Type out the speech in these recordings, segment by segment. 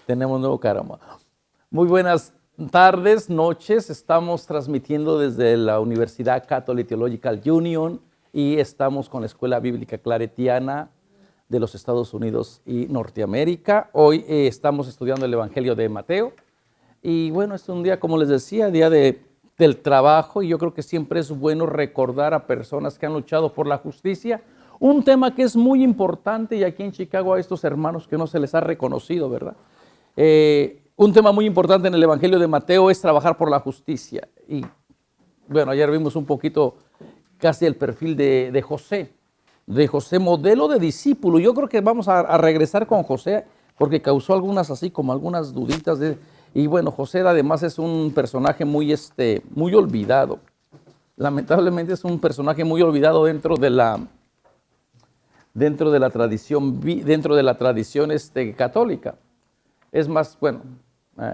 Tenemos nuevo caramba. Muy buenas tardes, noches. Estamos transmitiendo desde la Universidad Catholic Theological Union y estamos con la Escuela Bíblica Claretiana de los Estados Unidos y Norteamérica. Hoy estamos estudiando el Evangelio de Mateo. Y bueno, es un día, como les decía, día del trabajo, y yo creo que siempre es bueno recordar a personas que han luchado por la justicia. Un tema que es muy importante, y aquí en Chicago a estos hermanos que no se les ha reconocido, ¿verdad? Un tema muy importante en el Evangelio de Mateo es trabajar por la justicia. Y bueno, ayer vimos un poquito casi el perfil de José, modelo de discípulo. Yo creo que vamos a regresar con José, porque causó algunas duditas. Y bueno, José además es un personaje muy olvidado. Lamentablemente es un personaje muy olvidado dentro de la tradición católica. Es más, bueno,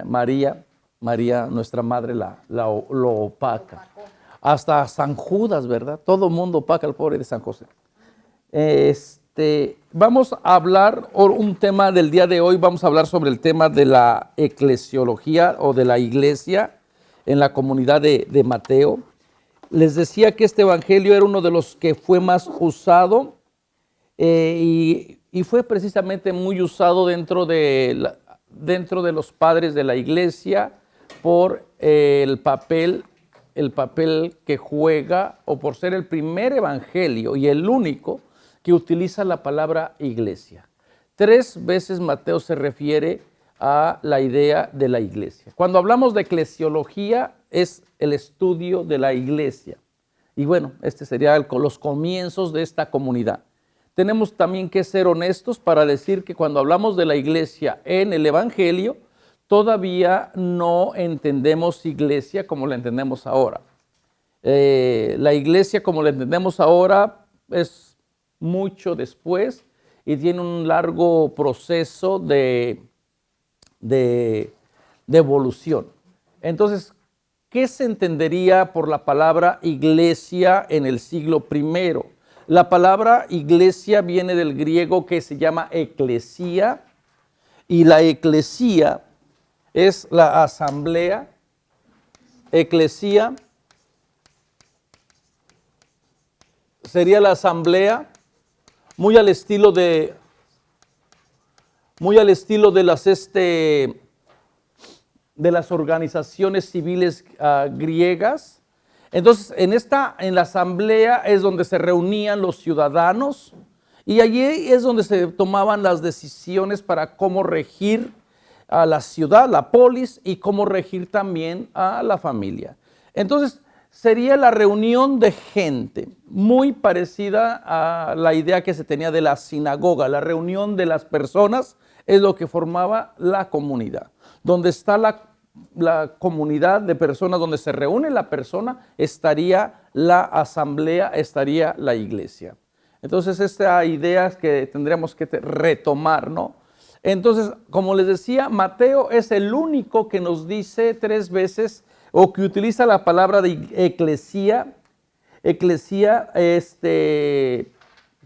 María, nuestra madre, lo opaca. Hasta San Judas, ¿verdad? Todo el mundo opaca al pobre de San José. Vamos a hablar, un tema del día de hoy, vamos a hablar sobre el tema de la eclesiología o de la iglesia en la comunidad de Mateo. Les decía que este evangelio era uno de los que fue más usado y fue precisamente muy usado dentro de los padres de la iglesia por el papel que juega, o por ser el primer evangelio y el único que utiliza la palabra iglesia. 3 veces Mateo se refiere a la idea de la iglesia. Cuando hablamos de eclesiología es el estudio de la iglesia. Y bueno, serían los comienzos de esta comunidad. Tenemos también que ser honestos para decir que cuando hablamos de la iglesia en el evangelio, todavía no entendemos iglesia como la entendemos ahora. La iglesia como la entendemos ahora es mucho después y tiene un largo proceso de evolución. Entonces, ¿qué se entendería por la palabra iglesia en el siglo I? La palabra iglesia viene del griego que se llama eclesía, y la eclesía es la asamblea. Eclesía sería la asamblea, muy al estilo de las organizaciones civiles griegas. Entonces, en la asamblea es donde se reunían los ciudadanos, y allí es donde se tomaban las decisiones para cómo regir a la ciudad, la polis, y cómo regir también a la familia. Entonces, sería la reunión de gente, muy parecida a la idea que se tenía de la sinagoga. La reunión de las personas es lo que formaba la comunidad. Donde está la comunidad de personas, donde se reúne la persona, estaría la asamblea, estaría la iglesia. Entonces, esta idea es que tendríamos que retomar, ¿no? Entonces, como les decía, Mateo es el único que nos dice 3 veces, o que utiliza la palabra de eclesía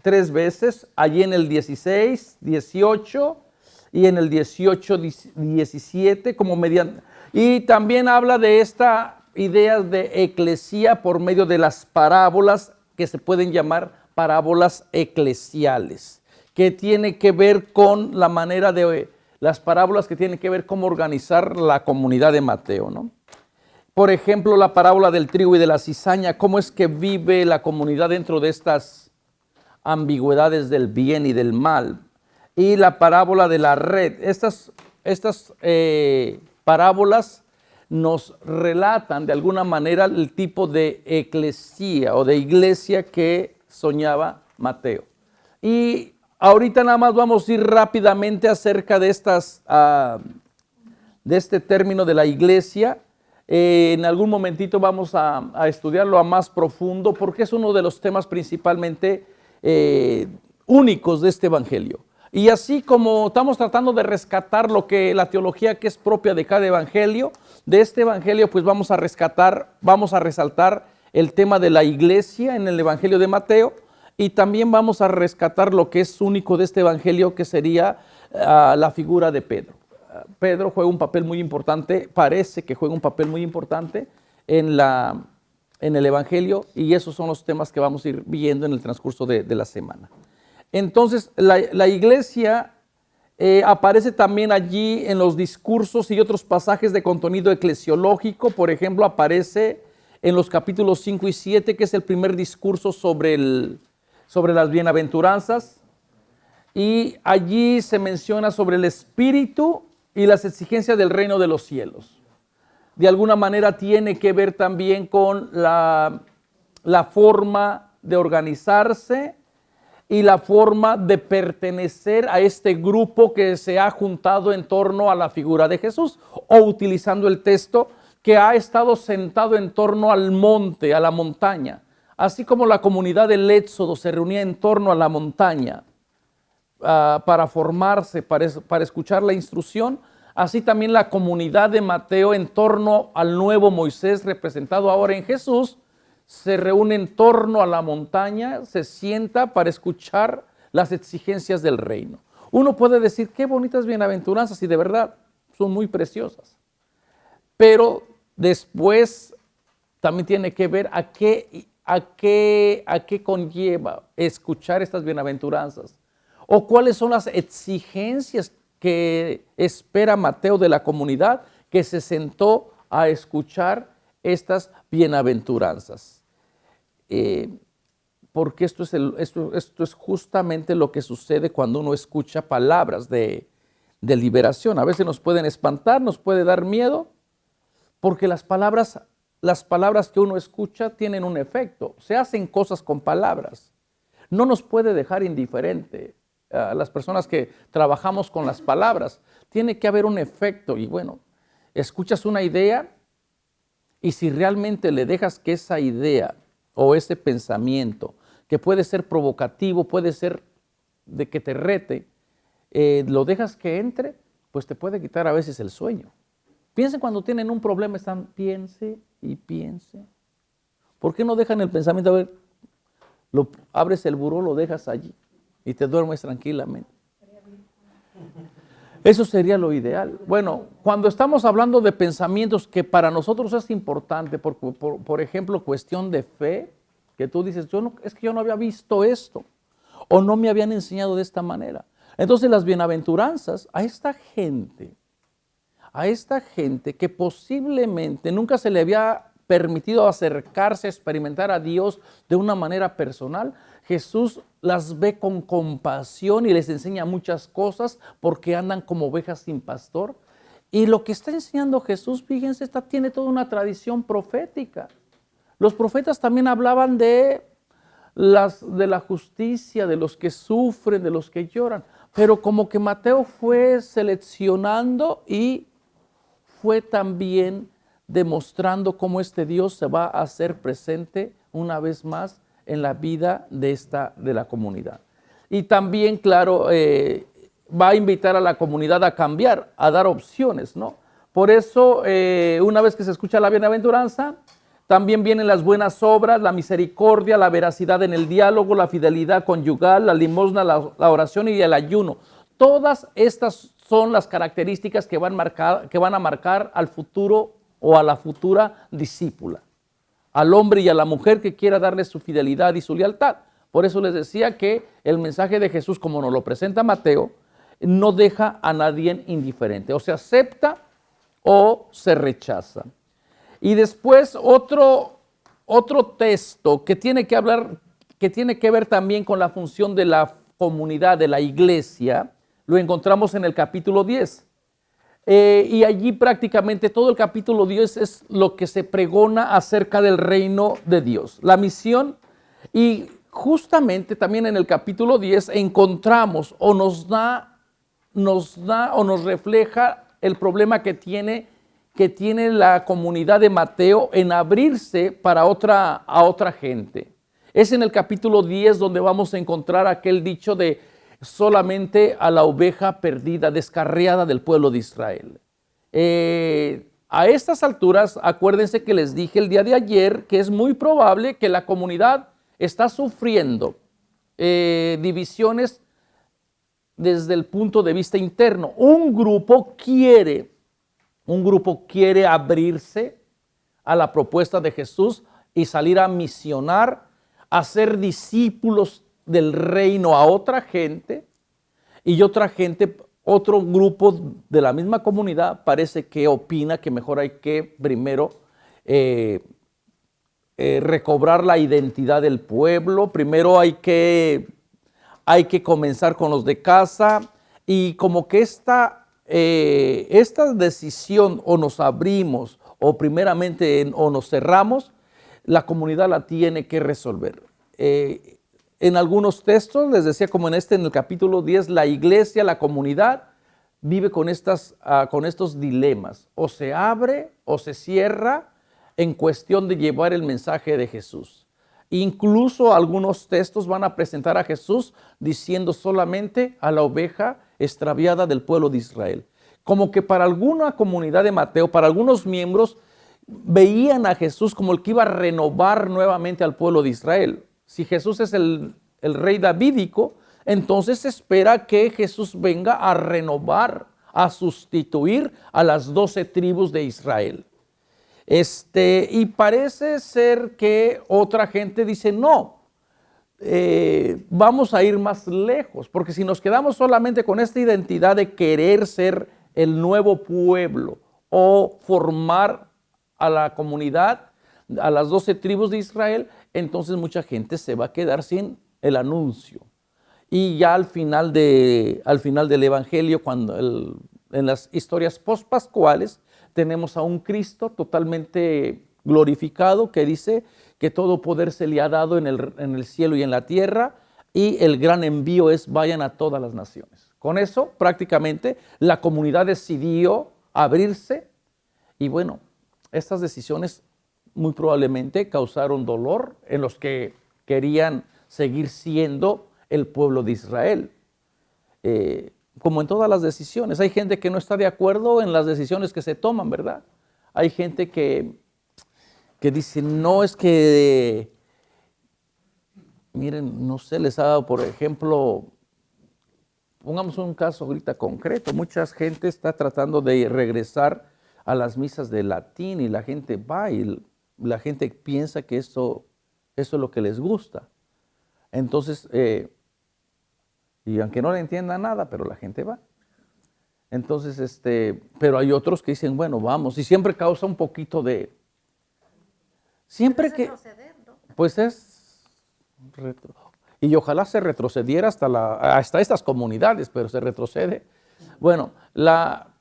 3 veces, allí en el 16, 18 y en el 18, 17, y también habla de esta idea de eclesía por medio de las parábolas que se pueden llamar parábolas eclesiales, que tiene que ver con la manera de las parábolas que tienen que ver cómo organizar la comunidad de Mateo, ¿no? Por ejemplo, la parábola del trigo y de la cizaña, cómo es que vive la comunidad dentro de estas ambigüedades del bien y del mal. Y la parábola de la red. Estas parábolas nos relatan de alguna manera el tipo de eclesía o de iglesia que soñaba Mateo. Y ahorita nada más vamos a ir rápidamente acerca de este término de la iglesia. En algún momentito vamos a estudiarlo a más profundo, porque es uno de los temas principalmente únicos de este evangelio. Y así como estamos tratando de rescatar la teología que es propia de cada evangelio, de este evangelio pues vamos a resaltar el tema de la iglesia en el evangelio de Mateo, y también vamos a rescatar lo que es único de este evangelio, que sería la figura de Pedro. Pedro juega un papel muy importante, parece que juega un papel muy importante en el Evangelio, y esos son los temas que vamos a ir viendo en el transcurso de la semana. Entonces, la iglesia aparece también allí en los discursos y otros pasajes de contenido eclesiológico. Por ejemplo, aparece en los capítulos 5 y 7, que es el primer discurso sobre las bienaventuranzas, y allí se menciona sobre el espíritu y las exigencias del reino de los cielos. De alguna manera tiene que ver también con la forma de organizarse y la forma de pertenecer a este grupo que se ha juntado en torno a la figura de Jesús, o utilizando el texto, que ha estado sentado en torno al monte, a la montaña. Así como la comunidad del Éxodo se reunía en torno a la montaña para formarse, para escuchar la instrucción, así también la comunidad de Mateo en torno al nuevo Moisés, representado ahora en Jesús, se reúne en torno a la montaña, se sienta para escuchar las exigencias del reino. Uno puede decir, qué bonitas bienaventuranzas, y de verdad son muy preciosas. Pero después también tiene que ver a qué conlleva escuchar estas bienaventuranzas, o cuáles son las exigencias que espera Mateo de la comunidad que se sentó a escuchar estas bienaventuranzas. Porque esto es justamente lo que sucede cuando uno escucha palabras de liberación. A veces nos pueden espantar, nos puede dar miedo, porque las palabras que uno escucha tienen un efecto. Se hacen cosas con palabras. No nos puede dejar indiferente a las personas que trabajamos con las palabras. Tiene que haber un efecto. Y bueno, escuchas una idea, y si realmente le dejas que esa idea o ese pensamiento, que puede ser provocativo, puede ser de que te rete, lo dejas que entre, pues te puede quitar a veces el sueño. Piensen cuando tienen un problema, están piense y piense. ¿Por qué no dejan el pensamiento? A ver, abres el buró, lo dejas allí y te duermes tranquilamente. Eso sería lo ideal. Bueno, cuando estamos hablando de pensamientos que para nosotros es importante, por ejemplo, cuestión de fe, que tú dices, es que yo no había visto esto, o no me habían enseñado de esta manera. Entonces las bienaventuranzas a esta gente que posiblemente nunca se le había permitido acercarse a experimentar a Dios de una manera personal, Jesús las ve con compasión y les enseña muchas cosas porque andan como ovejas sin pastor. Y lo que está enseñando Jesús, fíjense, tiene toda una tradición profética. Los profetas también hablaban de la justicia, de los que sufren, de los que lloran. Pero como que Mateo fue seleccionando y fue también demostrando cómo este Dios se va a hacer presente una vez más en la vida de la comunidad. Y también, claro, va a invitar a la comunidad a cambiar, a dar opciones, ¿no? Por eso, una vez que se escucha la bienaventuranza, también vienen las buenas obras, la misericordia, la veracidad en el diálogo, la fidelidad conyugal, la limosna, la oración y el ayuno. Todas estas son las características que van a marcar al futuro o a la futura discípula, al hombre y a la mujer que quiera darle su fidelidad y su lealtad. Por eso les decía que el mensaje de Jesús, como nos lo presenta Mateo, no deja a nadie indiferente, o se acepta o se rechaza. Y después otro texto que tiene que ver también con la función de la comunidad, de la iglesia, lo encontramos en el capítulo 10. Y allí prácticamente todo el capítulo 10 es lo que se pregona acerca del reino de Dios, la misión. Y justamente también en el capítulo 10 encontramos o nos refleja el problema que tiene la comunidad de Mateo en abrirse a otra gente. Es en el capítulo 10 donde vamos a encontrar aquel dicho de solamente a la oveja perdida, descarriada del pueblo de Israel. A estas alturas, acuérdense que les dije el día de ayer que es muy probable que la comunidad está sufriendo divisiones desde el punto de vista interno. Un grupo quiere abrirse a la propuesta de Jesús y salir a misionar, a ser discípulos del reino a otra gente, y otra gente, otro grupo de la misma comunidad parece que opina que mejor hay que primero recobrar la identidad del pueblo, primero hay que comenzar con los de casa, y como que esta decisión, o nos abrimos o primeramente o nos cerramos, la comunidad la tiene que resolver. En algunos textos, les decía, como en el capítulo 10, la iglesia, la comunidad, vive con estos dilemas. O se abre o se cierra en cuestión de llevar el mensaje de Jesús. Incluso algunos textos van a presentar a Jesús diciendo solamente a la oveja extraviada del pueblo de Israel. Como que para alguna comunidad de Mateo, para algunos miembros, veían a Jesús como el que iba a renovar nuevamente al pueblo de Israel. Si Jesús es el rey davídico, entonces se espera que Jesús venga a renovar, a sustituir a las 12 tribus de Israel. Y parece ser que otra gente dice no, vamos a ir más lejos, porque si nos quedamos solamente con esta identidad de querer ser el nuevo pueblo o formar a la comunidad, a las 12 tribus de Israel, entonces mucha gente se va a quedar sin el anuncio. Y ya al final del Evangelio, en las historias post-pascuales, tenemos a un Cristo totalmente glorificado que dice que todo poder se le ha dado en el cielo y en la tierra, y el gran envío es vayan a todas las naciones. Con eso prácticamente la comunidad decidió abrirse, y bueno, estas decisiones muy probablemente causaron dolor en los que querían seguir siendo el pueblo de Israel. Como en todas las decisiones, hay gente que no está de acuerdo en las decisiones que se toman, ¿verdad? Hay gente que dice, no, es que, miren, no sé, les ha dado, por ejemplo, pongamos un caso ahorita concreto, mucha gente está tratando de regresar a las misas de latín, y la gente va y la gente piensa que eso es lo que les gusta. Entonces, y aunque no le entienda nada, pero la gente va. Entonces, pero hay otros que dicen, bueno, vamos, y siempre causa un poquito de... Siempre que... Pues es... Y ojalá se retrocediera hasta estas comunidades, pero se retrocede. Bueno, la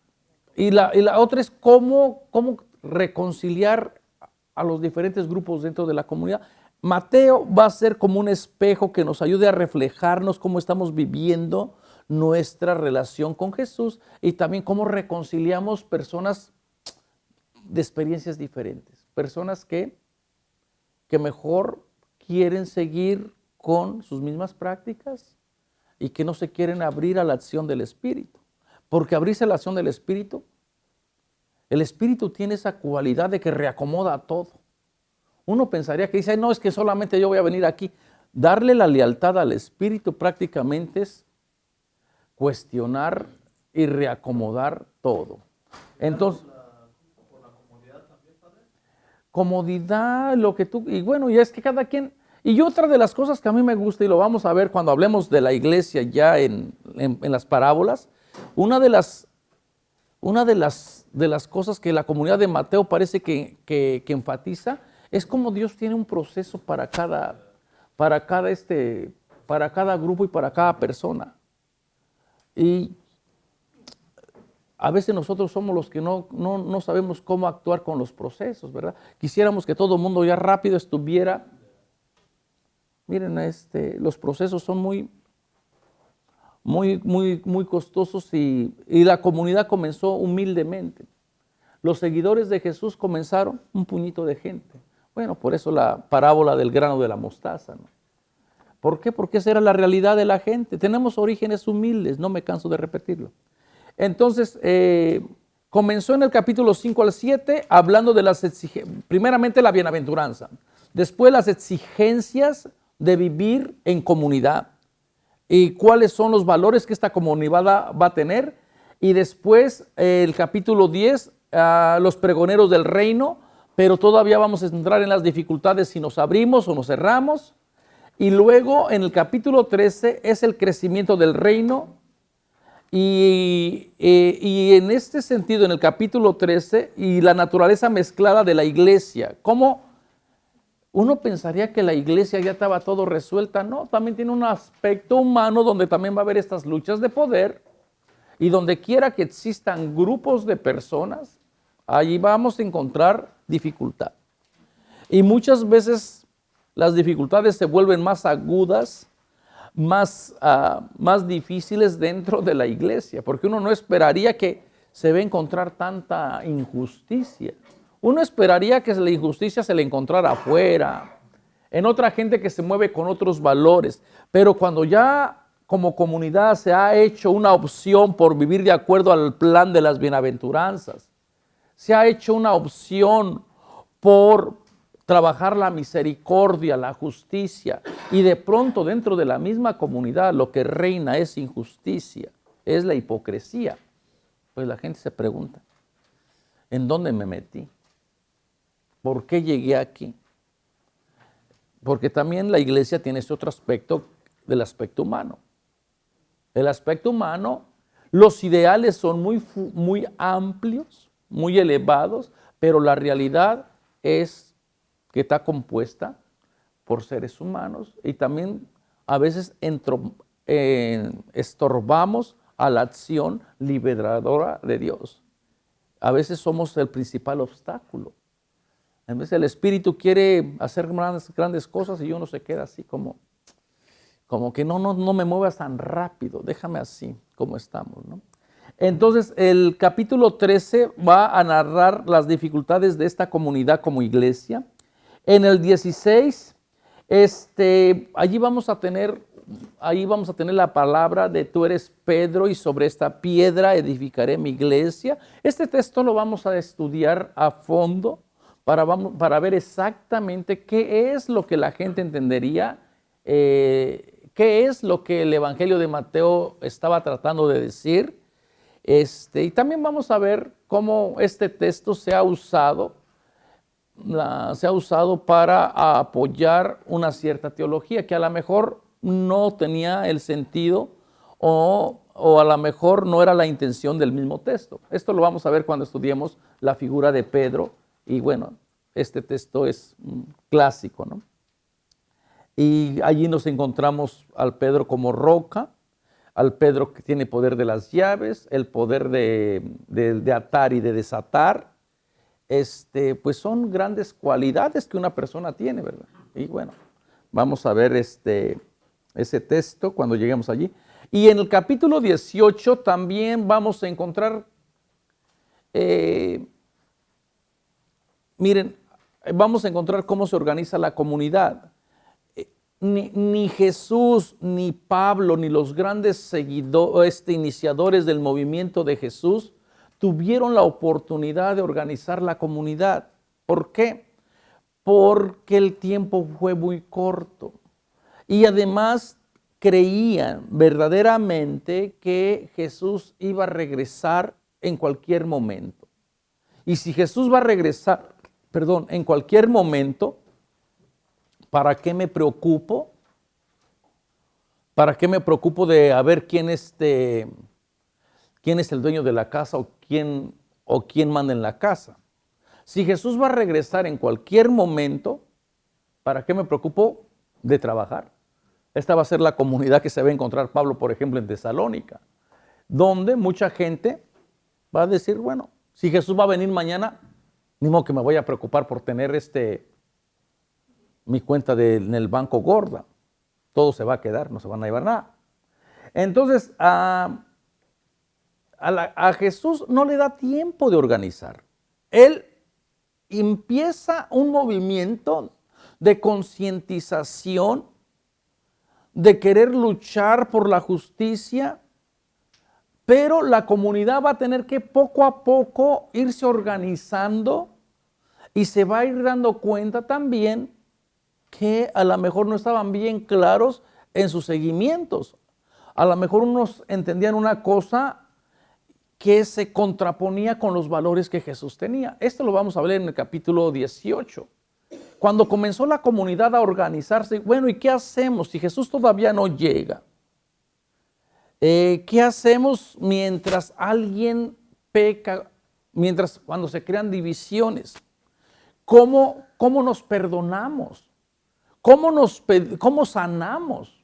otra es cómo reconciliar a los diferentes grupos dentro de la comunidad. Mateo va a ser como un espejo que nos ayude a reflejarnos cómo estamos viviendo nuestra relación con Jesús, y también cómo reconciliamos personas de experiencias diferentes, personas que mejor quieren seguir con sus mismas prácticas y que no se quieren abrir a la acción del Espíritu. Porque abrirse a la acción del Espíritu, el Espíritu tiene esa cualidad de que reacomoda a todo. Uno pensaría que dice, no, es que solamente yo voy a venir aquí. Darle la lealtad al Espíritu prácticamente es cuestionar y reacomodar todo. Entonces, ¿por la comodidad también, padre? Comodidad, lo que tú, y bueno, ya es que cada quien, y otra de las cosas que a mí me gusta, y lo vamos a ver cuando hablemos de la iglesia ya en las parábolas, una de las cosas que la comunidad de Mateo parece que enfatiza es como Dios tiene un proceso para cada grupo y para cada persona. Y a veces nosotros somos los que no sabemos cómo actuar con los procesos, ¿verdad? Quisiéramos que todo el mundo ya rápido estuviera. Miren, los procesos son muy costosos, y la comunidad comenzó humildemente. Los seguidores de Jesús comenzaron un puñito de gente. Bueno, por eso la parábola del grano de la mostaza, ¿no? ¿Por qué? Porque esa era la realidad de la gente. Tenemos orígenes humildes, no me canso de repetirlo. Entonces, comenzó en el capítulo 5 al 7 hablando de primeramente la bienaventuranza, después las exigencias de vivir en comunidad, y cuáles son los valores que esta comunidad va a tener. Y después el capítulo 10, los pregoneros del reino, pero todavía vamos a entrar en las dificultades si nos abrimos o nos cerramos. Y luego en el capítulo 13 es el crecimiento del reino. Y en este sentido, en el capítulo 13, y la naturaleza mezclada de la iglesia, ¿cómo uno pensaría que la iglesia ya estaba todo resuelta? No, también tiene un aspecto humano donde también va a haber estas luchas de poder, y donde quiera que existan grupos de personas, allí vamos a encontrar dificultad. Y muchas veces las dificultades se vuelven más agudas, más difíciles dentro de la iglesia, porque uno no esperaría que se va a encontrar tanta injusticia. Uno esperaría que la injusticia se le encontrara afuera, en otra gente que se mueve con otros valores, pero cuando ya como comunidad se ha hecho una opción por vivir de acuerdo al plan de las bienaventuranzas, se ha hecho una opción por trabajar la misericordia, la justicia, y de pronto dentro de la misma comunidad lo que reina es injusticia, es la hipocresía. Pues la gente se pregunta, ¿en dónde me metí? ¿Por qué llegué aquí? Porque también la iglesia tiene este otro aspecto del aspecto humano. El aspecto humano, los ideales son muy amplios, muy elevados, pero la realidad es que está compuesta por seres humanos y también a veces estorbamos a la acción liberadora de Dios. A veces somos el principal obstáculo. A veces el Espíritu quiere hacer grandes cosas y uno se queda así como que no me muevas tan rápido, déjame así como estamos, ¿no? Entonces el capítulo 13 va a narrar las dificultades de esta comunidad como iglesia. En el 16, ahí vamos a tener la palabra de tú eres Pedro y sobre esta piedra edificaré mi iglesia. Este texto lo vamos a estudiar a fondo para ver exactamente qué es lo que la gente entendería, qué es lo que el Evangelio de Mateo estaba tratando de decir. Y también vamos a ver cómo este texto se ha usado para apoyar una cierta teología que a lo mejor no tenía el sentido o a lo mejor no era la intención del mismo texto. Esto lo vamos a ver cuando estudiemos la figura de Pedro y bueno, este texto es clásico, ¿no? Y allí nos encontramos al Pedro como roca, al Pedro que tiene poder de las llaves, el poder de atar y de desatar. Pues son grandes cualidades que una persona tiene, ¿verdad? Y bueno, vamos a ver ese texto cuando lleguemos allí. Y en el capítulo 18 también vamos a encontrar, miren, vamos a encontrar cómo se organiza la comunidad. Ni Jesús, ni Pablo, ni los grandes seguidores, iniciadores del movimiento de Jesús tuvieron la oportunidad de organizar la comunidad. ¿Por qué? Porque el tiempo fue muy corto. Y además creían verdaderamente que Jesús iba a regresar en cualquier momento. Y si Jesús va a regresar, en cualquier momento, ¿para qué me preocupo? ¿Para qué me preocupo de a ver quién es el dueño de la casa o quién manda en la casa? Si Jesús va a regresar en cualquier momento, ¿para qué me preocupo de trabajar? Esta va a ser la comunidad que se va a encontrar Pablo, por ejemplo, en Tesalónica, donde mucha gente va a decir, bueno, si Jesús va a venir mañana, ni modo que me voy a preocupar por tener mi cuenta en el banco gorda. Todo se va a quedar, no se van a llevar nada. Entonces, a Jesús no le da tiempo de organizar. Él empieza un movimiento de concientización, de querer luchar por la justicia, pero la comunidad va a tener que poco a poco irse organizando y se va a ir dando cuenta también que a lo mejor no estaban bien claros en sus seguimientos. a lo mejor unos entendían una cosa que se contraponía con los valores que Jesús tenía. Esto lo vamos a ver en el capítulo 18. Cuando comenzó la comunidad a organizarse, bueno, ¿y qué hacemos si Jesús todavía no llega? ¿Qué hacemos mientras alguien peca, cuando se crean divisiones? ¿Cómo nos perdonamos? ¿Cómo sanamos?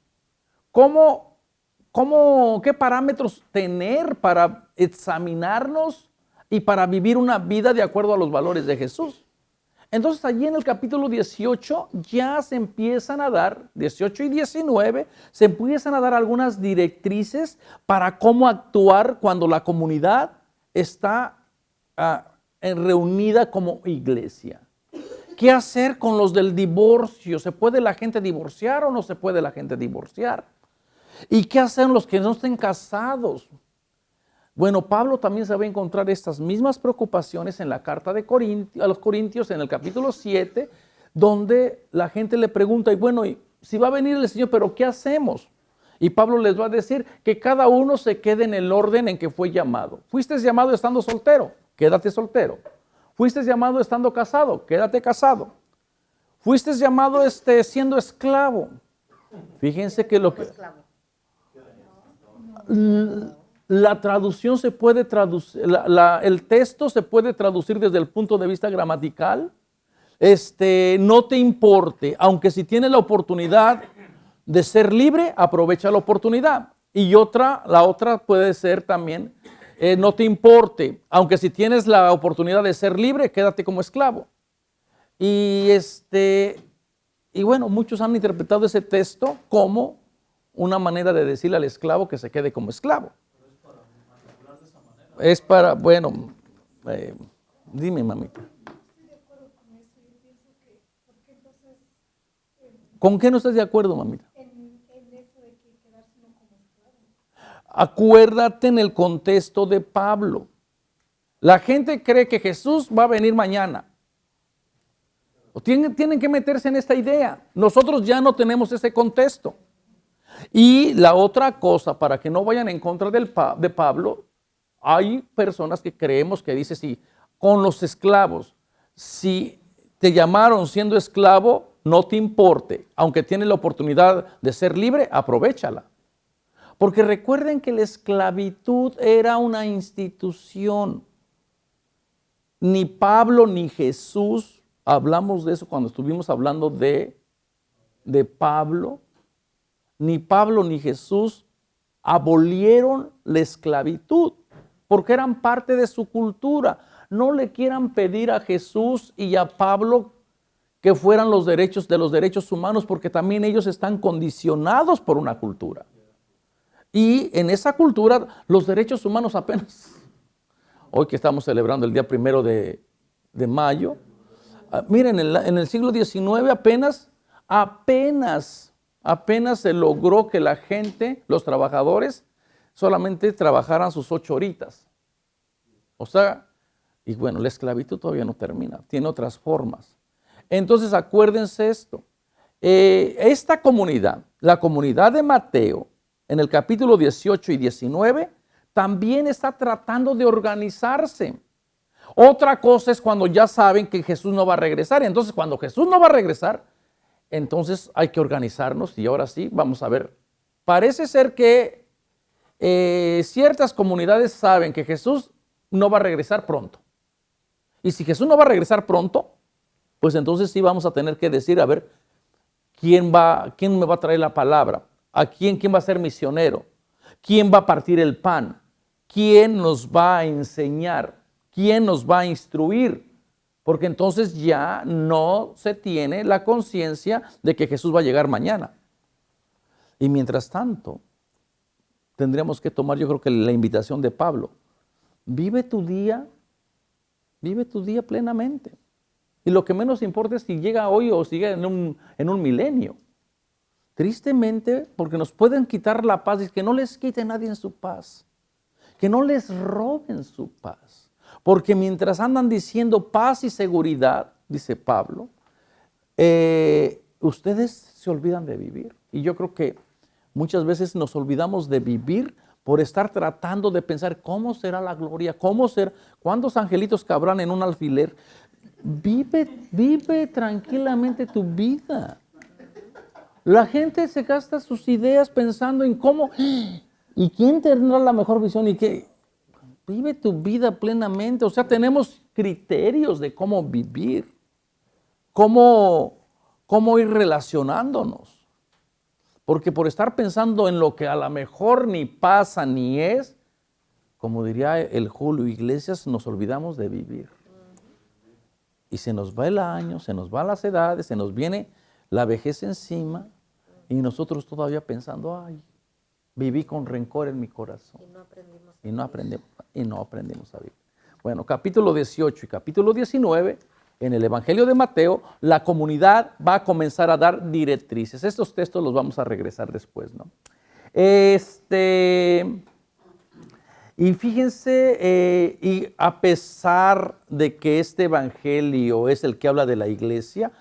¿Qué parámetros tener para examinarnos y para vivir una vida de acuerdo a los valores de Jesús? Entonces allí en el capítulo 18 ya se empiezan a dar, 18 y 19, se empiezan a dar algunas directrices para cómo actuar cuando la comunidad está reunida como iglesia. ¿Qué hacer con los del divorcio? ¿Se puede la gente divorciar o no se puede la gente divorciar? ¿Y qué hacen los que no estén casados? Bueno, Pablo también se va a encontrar estas mismas preocupaciones en la carta a los Corintios, en el capítulo 7, donde la gente le pregunta, y bueno, si va a venir el Señor, ¿pero qué hacemos? Y Pablo les va a decir que cada uno se quede en el orden en que fue llamado. Fuiste llamado estando soltero, quédate soltero. Fuiste llamado estando casado, quédate casado. Fuiste llamado siendo esclavo. Fíjense que lo que... La traducción se puede traducir, el texto se puede traducir desde el punto de vista gramatical. No te importe, aunque si tienes la oportunidad de ser libre, aprovecha la oportunidad. Y la otra puede ser también, no te importe, aunque si tienes la oportunidad de ser libre, quédate como esclavo. Y bueno, muchos han interpretado ese texto como una manera de decirle al esclavo que se quede como esclavo. Es para, bueno, dime, mamita. ¿Con qué no estás de acuerdo, mamita? En eso de que quedarse uno como esclavo. Acuérdate en el contexto de Pablo. La gente cree que Jesús va a venir mañana. Tienen que meterse en esta idea. Nosotros ya no tenemos ese contexto. Y la otra cosa, para que no vayan en contra de Pablo, hay personas que creemos que dice, si con los esclavos, si te llamaron siendo esclavo, no te importe, aunque tienes la oportunidad de ser libre, aprovéchala. Porque recuerden que la esclavitud era una institución. Ni Pablo ni Jesús, hablamos de eso cuando estuvimos hablando de Pablo, ni Pablo ni Jesús abolieron la esclavitud, porque eran parte de su cultura. No le quieran pedir a Jesús y a Pablo que fueran los derechos humanos, porque también ellos están condicionados por una cultura. Y en esa cultura los derechos humanos apenas, hoy que estamos celebrando el día 1 de mayo, miren, en el siglo XIX apenas se logró que la gente, los trabajadores, solamente trabajaran sus 8 horitas. O sea, y bueno, la esclavitud todavía no termina, tiene otras formas. Entonces acuérdense esto, esta comunidad, la comunidad de Mateo, en el capítulo 18 y 19, también está tratando de organizarse. Otra cosa es cuando ya saben que Jesús no va a regresar. Entonces, cuando Jesús no va a regresar, entonces hay que organizarnos y ahora sí, vamos a ver. Parece ser que ciertas comunidades saben que Jesús no va a regresar pronto. Y si Jesús no va a regresar pronto, pues entonces sí vamos a tener que decir, a ver, ¿quién me va a traer la palabra? ¿Quién va a ser misionero? ¿Quién va a partir el pan? ¿Quién nos va a enseñar? ¿Quién nos va a instruir? Porque entonces ya no se tiene la conciencia de que Jesús va a llegar mañana. Y mientras tanto, tendríamos que tomar, yo creo que la invitación de Pablo. Vive tu día plenamente. Y lo que menos importa es si llega hoy o sigue en un milenio. Tristemente, porque nos pueden quitar la paz, y que no les quite nadie en su paz. Que no les roben su paz. Porque mientras andan diciendo paz y seguridad, dice Pablo, ustedes se olvidan de vivir. Y yo creo que Muchas veces nos olvidamos de vivir por estar tratando de pensar cómo será la gloria, cómo será, cuántos angelitos cabrán en un alfiler. Vive tranquilamente tu vida. La gente se gasta sus ideas pensando en cómo y quién tendrá la mejor visión y qué. Vive tu vida plenamente. O sea, tenemos criterios de cómo vivir, cómo ir relacionándonos. Porque por estar pensando en lo que a lo mejor ni pasa ni es, como diría el Julio Iglesias, nos olvidamos de vivir. Y se nos va el año, se nos van las edades, se nos viene la vejez encima y nosotros todavía pensando, ay, viví con rencor en mi corazón. Y no aprendemos a vivir. Bueno, capítulo 18 y capítulo 19, en el Evangelio de Mateo, la comunidad va a comenzar a dar directrices. Estos textos los vamos a regresar después, ¿no? Y fíjense, y a pesar de que este evangelio es el que habla de la iglesia,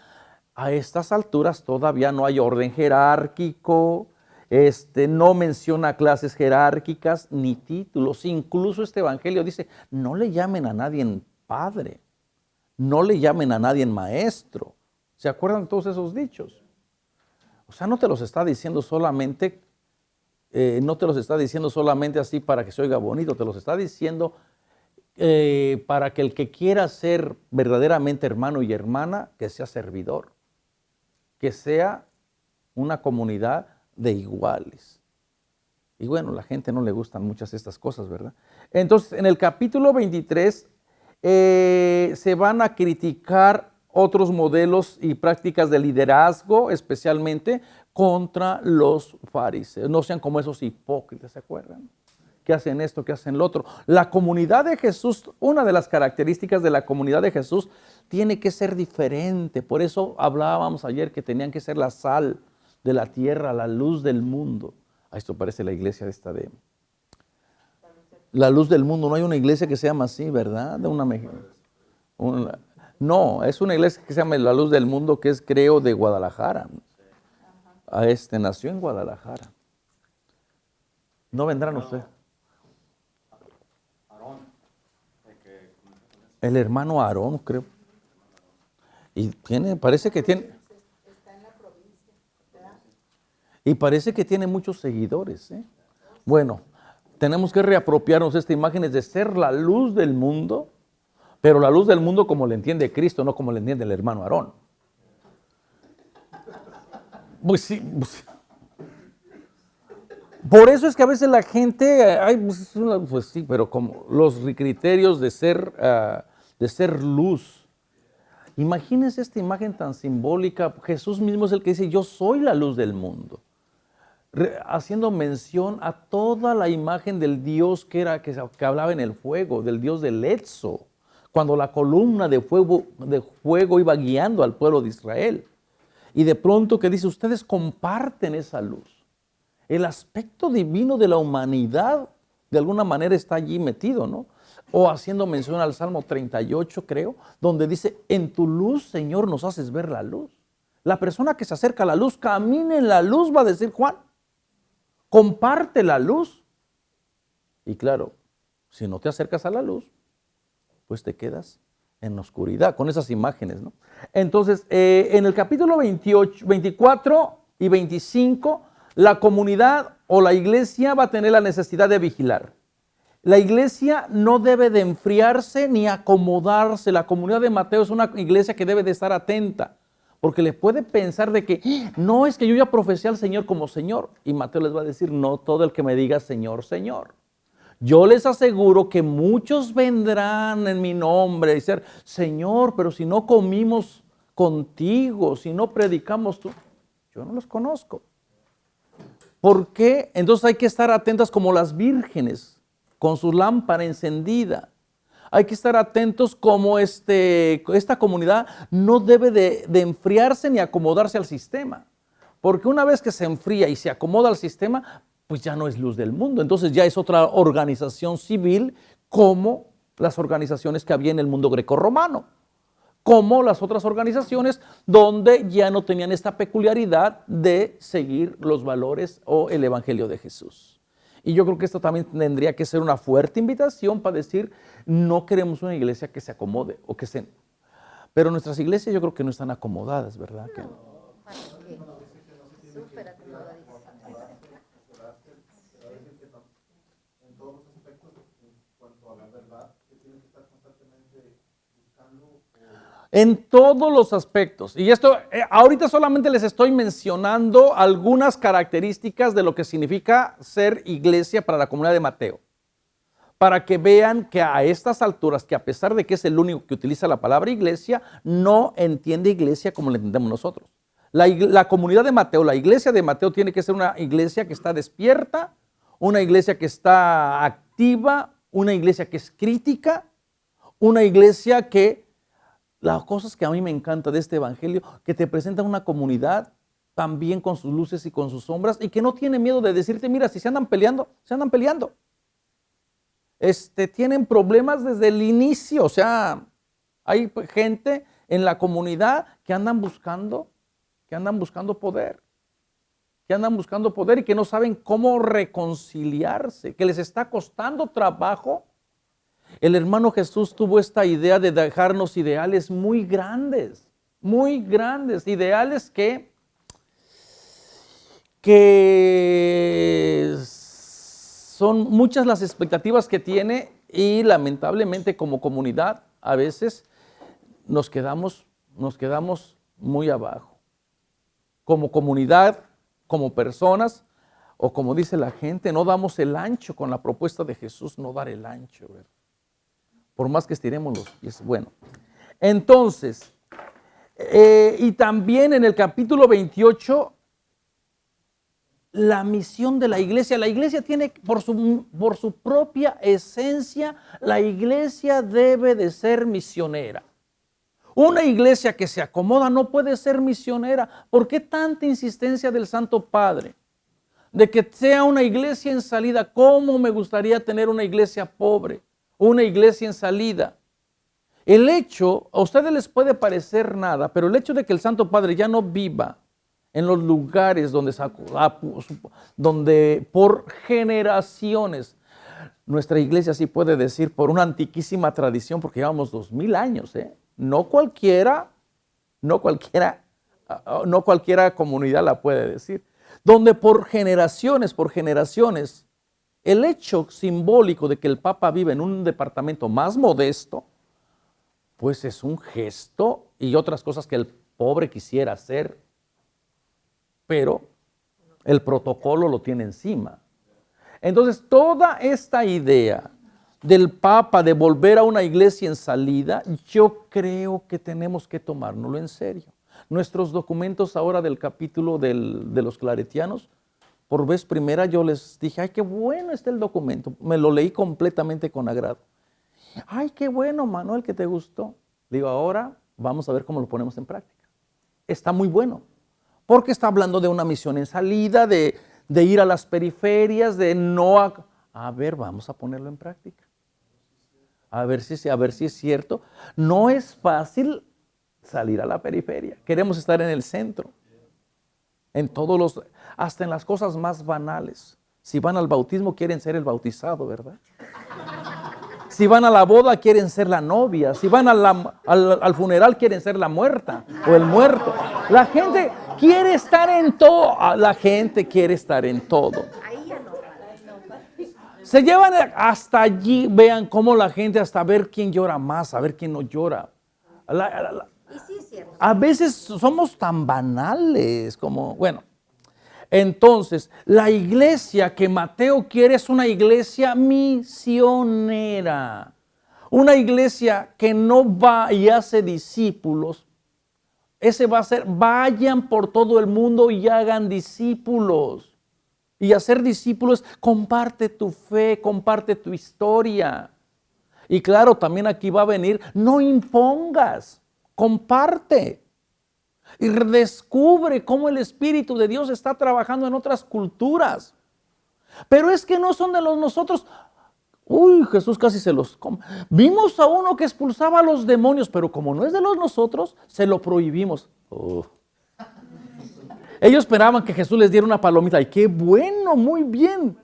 a estas alturas todavía no hay orden jerárquico, no menciona clases jerárquicas ni títulos. Incluso este evangelio dice, no le llamen a nadie padre, no le llamen a nadie maestro. ¿Se acuerdan todos esos dichos? O sea, no te los está diciendo solamente así para que se oiga bonito, te los está diciendo para que el que quiera ser verdaderamente hermano y hermana, que sea servidor, que sea una comunidad de iguales. Y bueno, a la gente no le gustan muchas de estas cosas, ¿verdad? Entonces, en el capítulo 23 se van a criticar otros modelos y prácticas de liderazgo, especialmente contra los fariseos. No sean como esos hipócritas, ¿se acuerdan? Que hacen esto, que hacen lo otro. La comunidad de Jesús, una de las características de la comunidad de Jesús tiene que ser diferente. Por eso hablábamos ayer que tenían que ser la sal de la tierra, la luz del mundo. A esto parece la iglesia de esta de la luz del mundo. No hay una iglesia que se llama así, ¿verdad? No, es una iglesia que se llama la luz del mundo, que es, creo, de Guadalajara. Nació en Guadalajara. ¿No vendrán ustedes? El hermano Aarón, creo. Y parece que tiene. Está en la provincia, ¿verdad? Y parece que tiene muchos seguidores, ¿eh? Bueno, tenemos que reapropiarnos esta imagen de ser la luz del mundo, pero la luz del mundo como le entiende Cristo, no como le entiende el hermano Aarón. Pues sí. Por eso es que a veces la gente, pues sí, pero como los criterios de ser luz. Imagínense esta imagen tan simbólica. Jesús mismo es el que dice, yo soy la luz del mundo. Haciendo mención a toda la imagen del Dios que hablaba en el fuego, del Dios del Éxodo, cuando la columna de fuego iba guiando al pueblo de Israel. Y de pronto que dice, ustedes comparten esa luz. El aspecto divino de la humanidad de alguna manera está allí metido, ¿no? O haciendo mención al Salmo 38, creo, donde dice, en tu luz, Señor, nos haces ver la luz. La persona que se acerca a la luz, camina en la luz, va a decir Juan. Comparte la luz. Y claro, si no te acercas a la luz, pues te quedas en la oscuridad, con esas imágenes, ¿no? Entonces, en el capítulo 28, 24 y 25, la comunidad o la iglesia va a tener la necesidad de vigilar. La iglesia no debe de enfriarse ni acomodarse. La comunidad de Mateo es una iglesia que debe de estar atenta, porque le puede pensar de que no es que yo ya profesé al Señor como Señor. Y Mateo les va a decir, no todo el que me diga Señor, Señor. Yo les aseguro que muchos vendrán en mi nombre y decir, Señor, pero si no comimos contigo, si no predicamos tú, yo no los conozco. ¿Por qué? Entonces hay que estar atentas como las vírgenes, con su lámpara encendida. Hay que estar atentos como esta comunidad no debe de enfriarse ni acomodarse al sistema. Porque una vez que se enfría y se acomoda al sistema, pues ya no es luz del mundo. Entonces ya es otra organización civil como las organizaciones que había en el mundo grecorromano. como las otras organizaciones donde ya no tenían esta peculiaridad de seguir los valores o el Evangelio de Jesús. Y yo creo que esto también tendría que ser una fuerte invitación para decir, no queremos una iglesia que se acomode o que se... Pero nuestras iglesias yo creo que no están acomodadas, ¿verdad? Súper acomodadísimo. En todos los aspectos. Y esto, ahorita solamente les estoy mencionando algunas características de lo que significa ser iglesia para la comunidad de Mateo. Para que vean que a estas alturas, que a pesar de que es el único que utiliza la palabra iglesia, no entiende iglesia como la entendemos nosotros. La comunidad de Mateo, la iglesia de Mateo tiene que ser una iglesia que está despierta, una iglesia que está activa, una iglesia que es crítica, una iglesia que... Las cosas que a mí me encanta de este evangelio, que te presenta una comunidad también con sus luces y con sus sombras y que no tiene miedo de decirte, mira, si se andan peleando, se andan peleando. Tienen problemas desde el inicio, o sea, hay gente en la comunidad que andan buscando poder, y que no saben cómo reconciliarse, que les está costando trabajo. El hermano Jesús tuvo esta idea de dejarnos ideales muy grandes, ideales que son muchas las expectativas que tiene y lamentablemente como comunidad a veces nos quedamos muy abajo. Como comunidad, como personas o como dice la gente, no damos el ancho con la propuesta de Jesús, no dar el ancho, ¿verdad? Por más que estiremos los pies. Bueno, entonces, y también en el capítulo 28, la misión de la iglesia tiene por su propia esencia, la iglesia debe de ser misionera. Una iglesia que se acomoda no puede ser misionera. ¿Por qué tanta insistencia del Santo Padre? De que sea una iglesia en salida. ¿Cómo me gustaría tener una iglesia pobre? Una iglesia en salida. El hecho, a ustedes les puede parecer nada, pero el hecho de que el Santo Padre ya no viva en los lugares donde por generaciones, nuestra iglesia sí puede decir por una antiquísima tradición, porque llevamos 2000 años, no cualquiera comunidad la puede decir, donde por generaciones, el hecho simbólico de que el Papa vive en un departamento más modesto, pues es un gesto y otras cosas que el pobre quisiera hacer, pero el protocolo lo tiene encima. Entonces, toda esta idea del Papa de volver a una iglesia en salida, yo creo que tenemos que tomárnoslo en serio. Nuestros documentos ahora del capítulo de los claretianos, por vez primera yo les dije, ay, qué bueno está el documento. Me lo leí completamente con agrado. Ay, qué bueno, Manuel, que te gustó. Digo, ahora vamos a ver cómo lo ponemos en práctica. Está muy bueno, porque está hablando de una misión en salida, de ir a las periferias, de no... A ver, vamos a ponerlo en práctica. A ver si es cierto. No es fácil salir a la periferia. Queremos estar en el centro. Hasta en las cosas más banales. Si van al bautismo quieren ser el bautizado, ¿verdad? Si van a la boda quieren ser la novia. Si van al funeral quieren ser la muerta o el muerto. La gente quiere estar en todo. La gente quiere estar en todo. Se llevan hasta allí, vean cómo la gente hasta ver quién llora más, a ver quién no llora. A veces somos tan banales como, bueno. Entonces, la iglesia que Mateo quiere es una iglesia misionera. Una iglesia que no va y hace discípulos. Ese va a ser, vayan por todo el mundo y hagan discípulos. Y hacer discípulos, comparte tu fe, comparte tu historia. Y claro, también aquí va a venir, no impongas, comparte. Y redescubre cómo el Espíritu de Dios está trabajando en otras culturas. Pero es que no son de nosotros. Uy, Jesús casi se los come. Vimos a uno que expulsaba a los demonios, pero como no es de los nosotros, se lo prohibimos. Ellos esperaban que Jesús les diera una palomita. ¡Ay, qué bueno! Muy bien.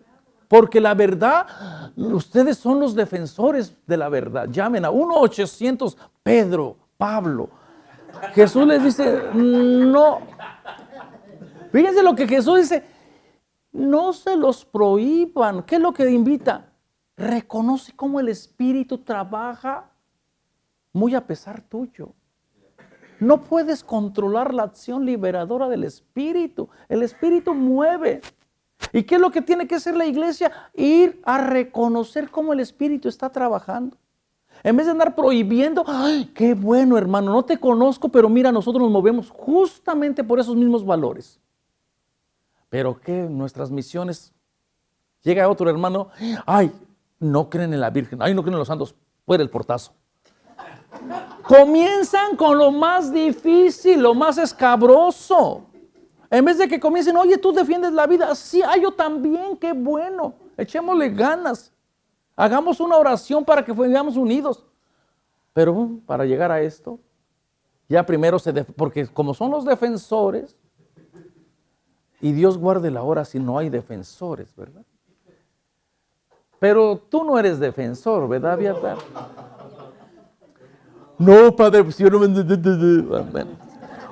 Porque la verdad, ustedes son los defensores de la verdad. Llamen a 1-800 Pedro, Pablo. Jesús les dice, no. Fíjense lo que Jesús dice. No se los prohíban. ¿Qué es lo que invita? Reconoce cómo el Espíritu trabaja muy a pesar tuyo. No puedes controlar la acción liberadora del Espíritu. El Espíritu mueve. ¿Y qué es lo que tiene que hacer la iglesia? Ir a reconocer cómo el Espíritu está trabajando. En vez de andar prohibiendo, ¡ay, qué bueno, hermano! No te conozco, pero mira, nosotros nos movemos justamente por esos mismos valores. Pero que nuestras misiones, llega otro hermano, ¡ay! No creen en la Virgen, ¡ay! No creen en los santos, fuera el portazo. Comienzan con lo más difícil, lo más escabroso. En vez de que comiencen, oye, tú defiendes la vida. Sí, yo también, qué bueno. Echémosle ganas. Hagamos una oración para que vengamos unidos. Pero para llegar a esto, ya primero porque como son los defensores, y Dios guarde la hora si no hay defensores, ¿verdad? Pero tú no eres defensor, ¿verdad, Abiatar? No, padre, pues yo no me...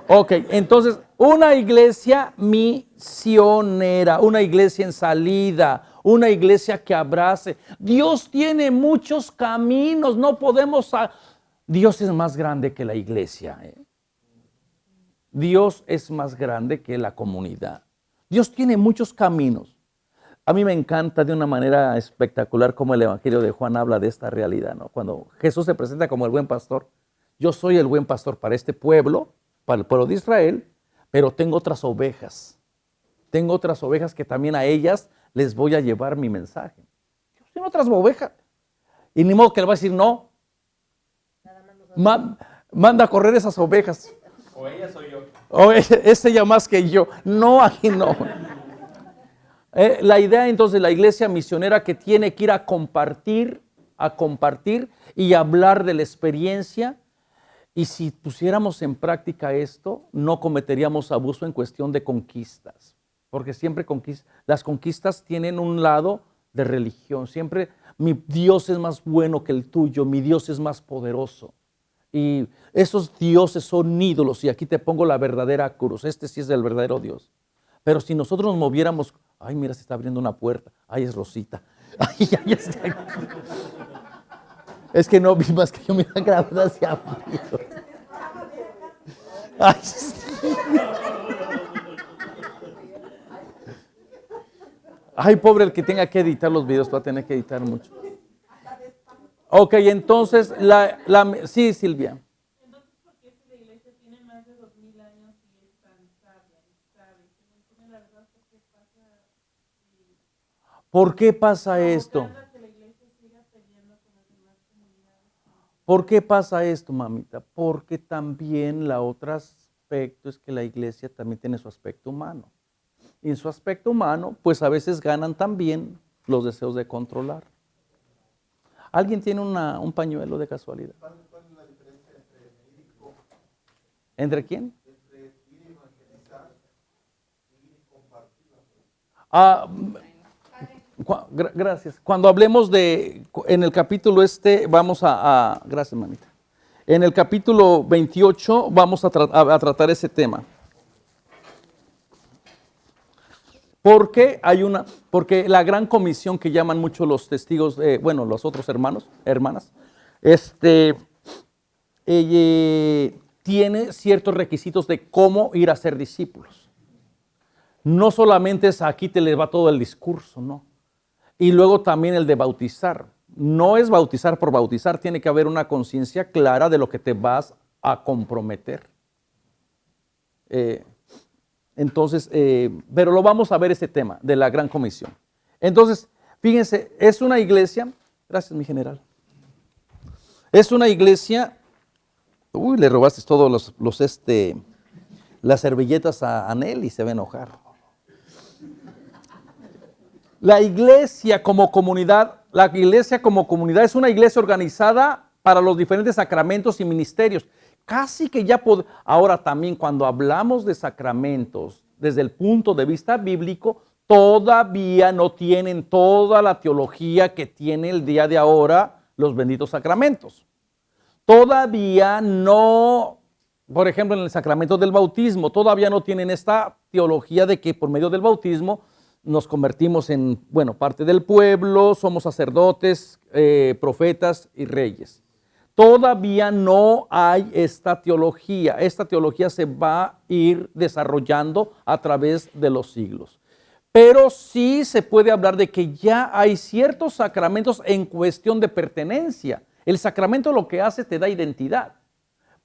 Ok, entonces, una iglesia misionera, una iglesia en salida, una iglesia que abrace. Dios tiene muchos caminos, no podemos... Dios es más grande que la iglesia. Dios es más grande que la comunidad. Dios tiene muchos caminos. A mí me encanta de una manera espectacular cómo el Evangelio de Juan habla de esta realidad, ¿no? Cuando Jesús se presenta como el buen pastor. Yo soy el buen pastor para este pueblo, para el pueblo de Israel, pero tengo otras ovejas. Tengo otras ovejas que también a ellas les voy a llevar mi mensaje. Yo tengo otras ovejas. Y ni modo que le va a decir no. Manda a correr esas ovejas. O ella soy yo. O es ella más que yo. No, aquí no. La idea entonces de la iglesia misionera que tiene que ir a compartir y hablar de la experiencia. Y si pusiéramos en práctica esto, no cometeríamos abuso en cuestión de conquistas. Porque siempre las conquistas tienen un lado de religión. Siempre mi Dios es más bueno que el tuyo, mi Dios es más poderoso. Y esos dioses son ídolos y aquí te pongo la verdadera cruz. Este sí es el verdadero Dios. Pero si nosotros nos moviéramos, ay, mira, se está abriendo una puerta. Ay, es Rosita. Ay, ay, es que no vi más que yo me iba grabando hacia frío. Ay, ay, pobre el que tenga que editar los videos, va a tener que editar mucho. Ok, entonces, sí, Silvia. Entonces, ¿por qué si la iglesia tiene más de 2000 años y es tan sabia y sabe? La verdad, ¿por qué pasa? ¿Por qué pasa esto? Que la iglesia siga peleando con las demás comunidades. ¿Por qué pasa esto, mamita? Porque también el otro aspecto es que la iglesia también tiene su aspecto humano. Y en su aspecto humano, pues a veces ganan también los deseos de controlar. ¿Alguien tiene un pañuelo de casualidad? ¿Cuál es la diferencia entre ir y compartir? ¿Entre quién? Entre ir y evangelizar y ir y compartir. Gracias. Cuando hablemos en el capítulo vamos gracias, manita. En el capítulo 28 vamos a tratar ese tema. Porque la gran comisión que llaman mucho los testigos, los otros hermanas, tiene ciertos requisitos de cómo ir a ser discípulos. No solamente es aquí te les va todo el discurso, no. Y luego también el de bautizar. No es bautizar por bautizar, tiene que haber una conciencia clara de lo que te vas a comprometer. Entonces, pero lo vamos a ver este tema de la gran comisión. Entonces, fíjense, es una iglesia, gracias mi general, es una iglesia, le robaste todos las servilletas a Anel y se va a enojar. La iglesia como comunidad la iglesia como comunidad es una iglesia organizada para los diferentes sacramentos y ministerios. Casi que ya ahora también cuando hablamos de sacramentos desde el punto de vista bíblico, todavía no tienen toda la teología que tiene el día de ahora los benditos sacramentos. Todavía no, por ejemplo, en el sacramento del bautismo, todavía no tienen esta teología de que por medio del bautismo nos convertimos en, bueno, parte del pueblo, somos sacerdotes, profetas y reyes. Todavía no hay esta teología. Esta teología se va a ir desarrollando a través de los siglos. Pero sí se puede hablar de que ya hay ciertos sacramentos en cuestión de pertenencia. El sacramento lo que hace te da identidad.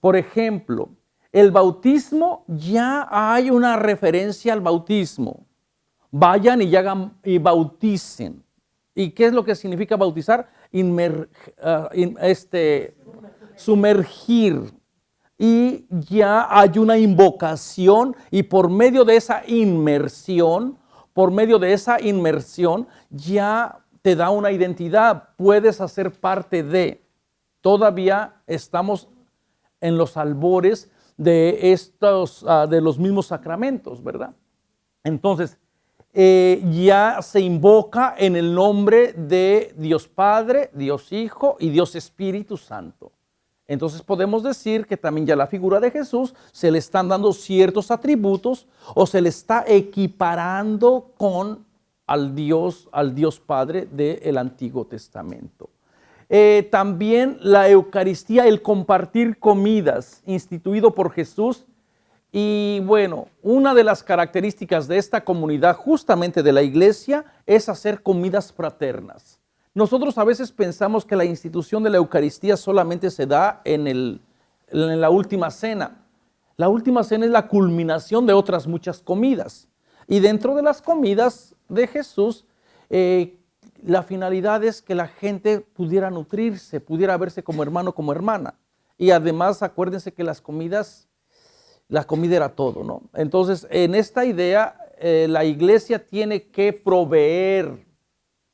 Por ejemplo, el bautismo, ya hay una referencia al bautismo. Vayan y hagan y bauticen. ¿Y qué es lo que significa bautizar? Sumergir. Y ya hay una invocación y por medio de esa inmersión, ya te da una identidad, puedes hacer parte de. Todavía estamos en los albores de de los mismos sacramentos, ¿verdad? Entonces, ya se invoca en el nombre de Dios Padre, Dios Hijo y Dios Espíritu Santo. Entonces podemos decir que también ya la figura de Jesús se le están dando ciertos atributos o se le está equiparando con al Dios Padre del Antiguo Testamento. También la Eucaristía, el compartir comidas instituido por Jesús. Y bueno, una de las características de esta comunidad, justamente de la iglesia, es hacer comidas fraternas. Nosotros a veces pensamos que la institución de la Eucaristía solamente se da en la última cena. La última cena es la culminación de otras muchas comidas. Y dentro de las comidas de Jesús, la finalidad es que la gente pudiera nutrirse, pudiera verse como hermano, como hermana. Y además, acuérdense que la comida era todo, ¿no? Entonces, en esta idea, la iglesia tiene que proveer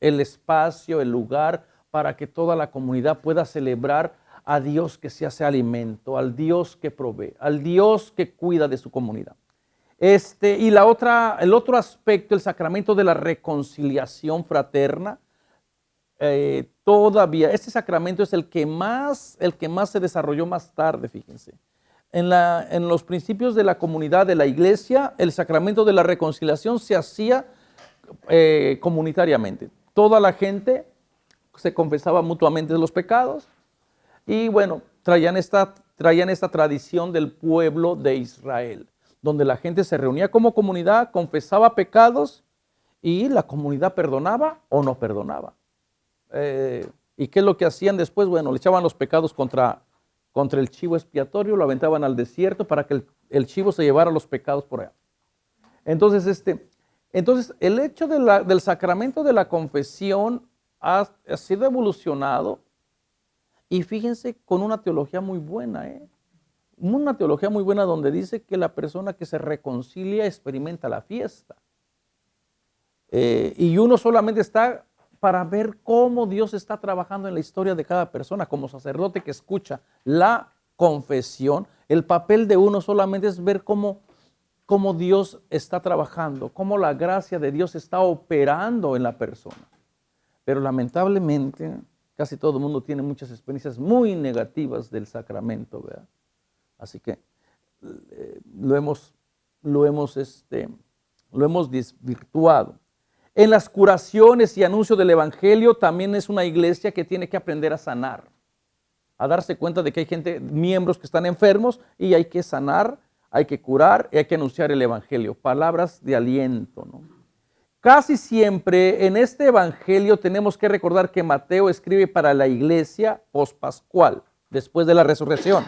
el espacio, el lugar, para que toda la comunidad pueda celebrar a Dios que se hace alimento, al Dios que provee, al Dios que cuida de su comunidad. Y el otro aspecto, el sacramento de la reconciliación fraterna, todavía, este sacramento es el que más se desarrolló más tarde, fíjense. En los principios de la comunidad de la iglesia, el sacramento de la reconciliación se hacía comunitariamente. Toda la gente se confesaba mutuamente los pecados y bueno, traían esta tradición del pueblo de Israel, donde la gente se reunía como comunidad, confesaba pecados y la comunidad perdonaba o no perdonaba. ¿Y qué es lo que hacían después? Bueno, le echaban los pecados contra el chivo expiatorio, lo aventaban al desierto para que el chivo se llevara los pecados por allá. Entonces, el hecho del sacramento de la confesión ha sido evolucionado y fíjense con una teología muy buena, una teología muy buena donde dice que la persona que se reconcilia experimenta la fiesta. Y uno solamente está para ver cómo Dios está trabajando en la historia de cada persona. Como sacerdote que escucha la confesión, el papel de uno solamente es ver cómo Dios está trabajando, cómo la gracia de Dios está operando en la persona. Pero lamentablemente, casi todo el mundo tiene muchas experiencias muy negativas del sacramento, ¿verdad? Así que lo hemos desvirtuado. En las curaciones y anuncio del evangelio también es una iglesia que tiene que aprender a sanar, a darse cuenta de que hay miembros que están enfermos y hay que sanar, hay que curar y hay que anunciar el evangelio, palabras de aliento, ¿no? Casi siempre en este evangelio tenemos que recordar que Mateo escribe para la iglesia pospascual, después de la resurrección.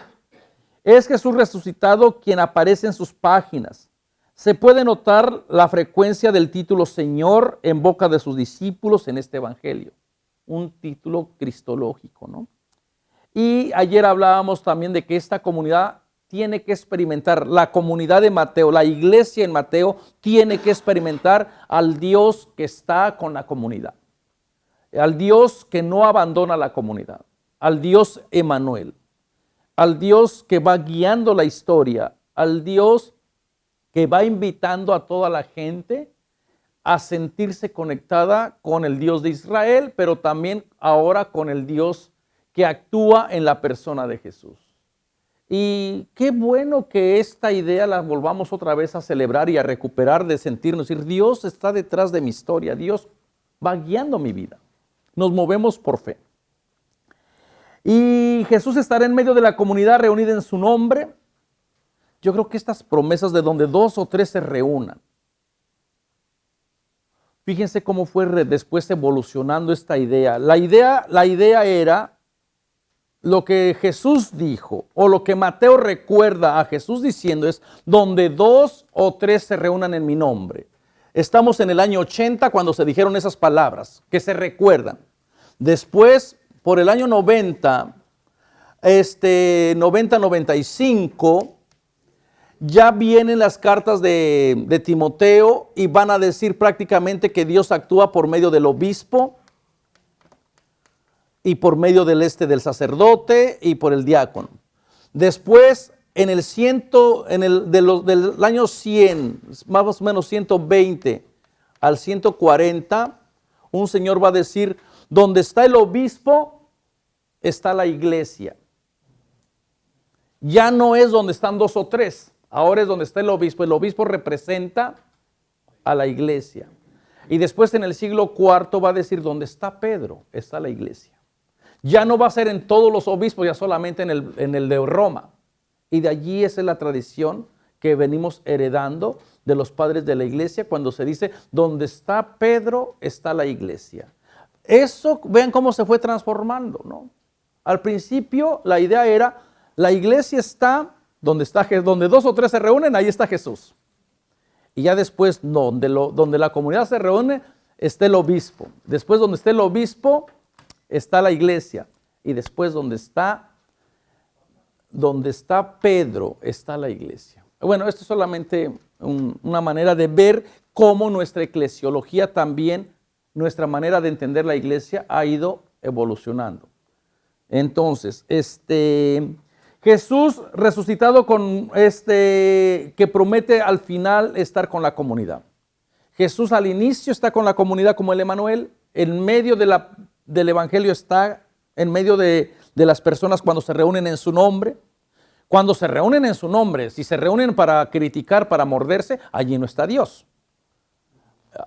Es Jesús resucitado quien aparece en sus páginas. Se puede notar la frecuencia del título Señor en boca de sus discípulos en este evangelio, un título cristológico, ¿no? Y ayer hablábamos también de que esta comunidad tiene que experimentar, la comunidad de Mateo, la iglesia en Mateo, tiene que experimentar al Dios que está con la comunidad. al Dios que no abandona la comunidad, al Dios Emanuel, al Dios que va guiando la historia, al Dios que va invitando a toda la gente a sentirse conectada con el Dios de Israel, pero también ahora con el Dios que actúa en la persona de Jesús. Y qué bueno que esta idea la volvamos otra vez a celebrar y a recuperar, de sentirnos, decir, Dios está detrás de mi historia, Dios va guiando mi vida. Nos movemos por fe. Y Jesús estará en medio de la comunidad reunida en su nombre. Yo creo que estas promesas de donde 2 o 3 se reúnan. Fíjense cómo fue después evolucionando esta idea. La idea era lo que Jesús dijo, o lo que Mateo recuerda a Jesús diciendo es, donde 2 o 3 se reúnan en mi nombre. Estamos en el año 80 cuando se dijeron esas palabras, que se recuerdan. Después, por el año 90-95, ya vienen las cartas de Timoteo y van a decir prácticamente que Dios actúa por medio del obispo y por medio del sacerdote y por el diácono. Después, del año 100, más o menos 120 al 140, un señor va a decir, donde está el obispo, está la iglesia. Ya no es donde están 2 o 3, ahora es donde está el obispo. El obispo representa a la iglesia. Y después en el siglo IV va a decir, donde está Pedro, está la iglesia. Ya no va a ser en todos los obispos, ya solamente en el de Roma. Y de allí esa es la tradición que venimos heredando de los padres de la iglesia, cuando se dice, donde está Pedro, está la iglesia. Eso, vean cómo se fue transformando, ¿no? Al principio la idea era, la iglesia está donde 2 o 3 se reúnen, ahí está Jesús. Y ya después, no, donde la comunidad se reúne, está el obispo. Después, donde esté el obispo, está la iglesia. Y después, donde está Pedro, está la iglesia. Bueno, esto es solamente una manera de ver cómo nuestra eclesiología también, nuestra manera de entender la iglesia ha ido evolucionando. Entonces, Jesús resucitado que promete al final estar con la comunidad. Jesús al inicio está con la comunidad como el Emanuel, en medio del evangelio está, en medio de las personas cuando se reúnen en su nombre. Cuando se reúnen en su nombre, si se reúnen para criticar, para morderse, allí no está Dios.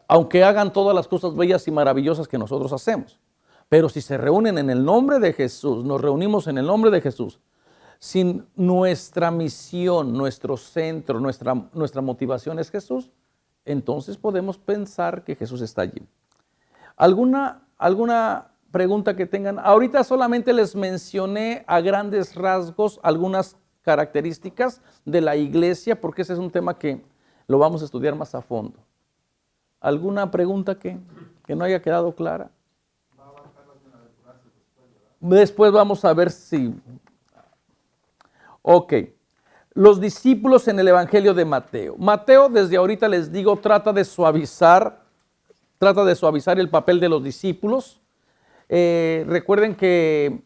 Aunque hagan todas las cosas bellas y maravillosas que nosotros hacemos. Pero si se reúnen en el nombre de Jesús, nos reunimos en el nombre de Jesús, sin nuestra misión, nuestro centro, nuestra motivación es Jesús, entonces podemos pensar que Jesús está allí. ¿Alguna pregunta que tengan? Ahorita solamente les mencioné a grandes rasgos algunas características de la iglesia, porque ese es un tema que lo vamos a estudiar más a fondo. ¿Alguna pregunta que no haya quedado clara? Después vamos a ver si... Ok. Los discípulos en el Evangelio de Mateo. Mateo, desde ahorita les digo, trata de suavizar el papel de los discípulos. Recuerden que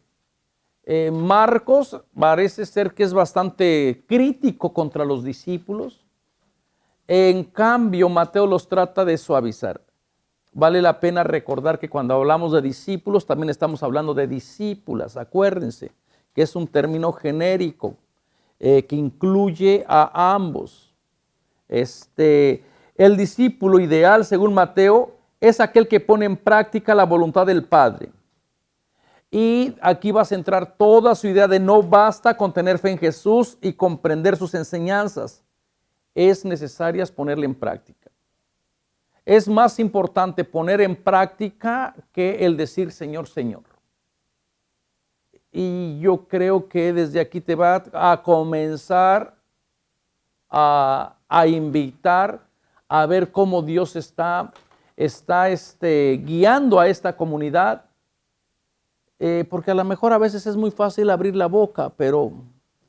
Marcos parece ser que es bastante crítico contra los discípulos. En cambio, Mateo los trata de suavizar. Vale la pena recordar que cuando hablamos de discípulos, también estamos hablando de discípulas. Acuérdense que es un término genérico que incluye a ambos. El discípulo ideal, según Mateo, es aquel que pone en práctica la voluntad del Padre. Y aquí va a centrar toda su idea de no basta con tener fe en Jesús y comprender sus enseñanzas. Es necesario ponerle en práctica. Es más importante poner en práctica que el decir Señor, Señor. Y yo creo que desde aquí te va a comenzar a invitar a ver cómo Dios está guiando a esta comunidad. Porque a lo mejor a veces es muy fácil abrir la boca, pero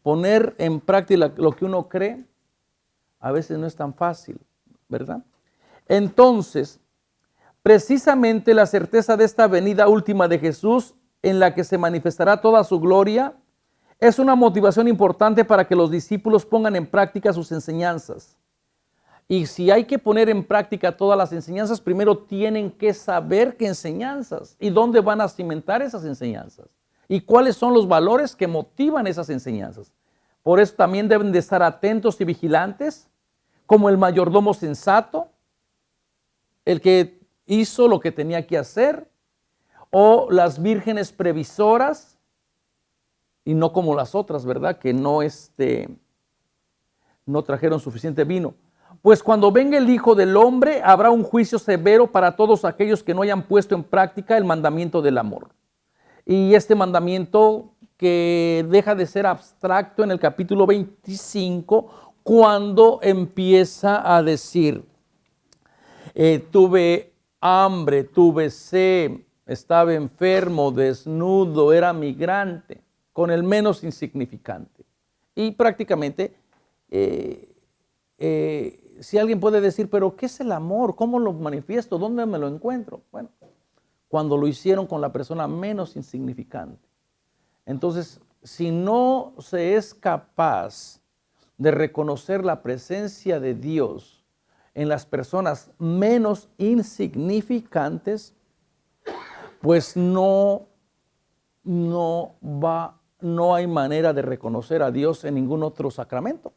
poner en práctica lo que uno cree, a veces no es tan fácil, ¿verdad? Entonces, Precisamente la certeza de esta venida última de Jesús, en la que se manifestará toda su gloria, es una motivación importante para que los discípulos pongan en práctica sus enseñanzas. Y si hay que poner en práctica todas las enseñanzas, primero tienen que saber qué enseñanzas y dónde van a cimentar esas enseñanzas y cuáles son los valores que motivan esas enseñanzas. Por eso también deben de estar atentos y vigilantes, como el mayordomo sensato, el que hizo lo que tenía que hacer, o las vírgenes previsoras, y no como las otras, ¿verdad? Que no trajeron suficiente vino. Pues cuando venga el Hijo del Hombre, habrá un juicio severo para todos aquellos que no hayan puesto en práctica el mandamiento del amor. Y este mandamiento que deja de ser abstracto en el capítulo 25, cuando empieza a decir, tuve hambre, tuve sed, estaba enfermo, desnudo, era migrante, con el menos insignificante. Y prácticamente, si alguien puede decir, pero ¿qué es el amor? ¿Cómo lo manifiesto? ¿Dónde me lo encuentro? Bueno, cuando lo hicieron con la persona menos insignificante. Entonces, si no se es capaz de reconocer la presencia de Dios en las personas menos insignificantes, pues no hay manera de reconocer a Dios en ningún otro sacramento.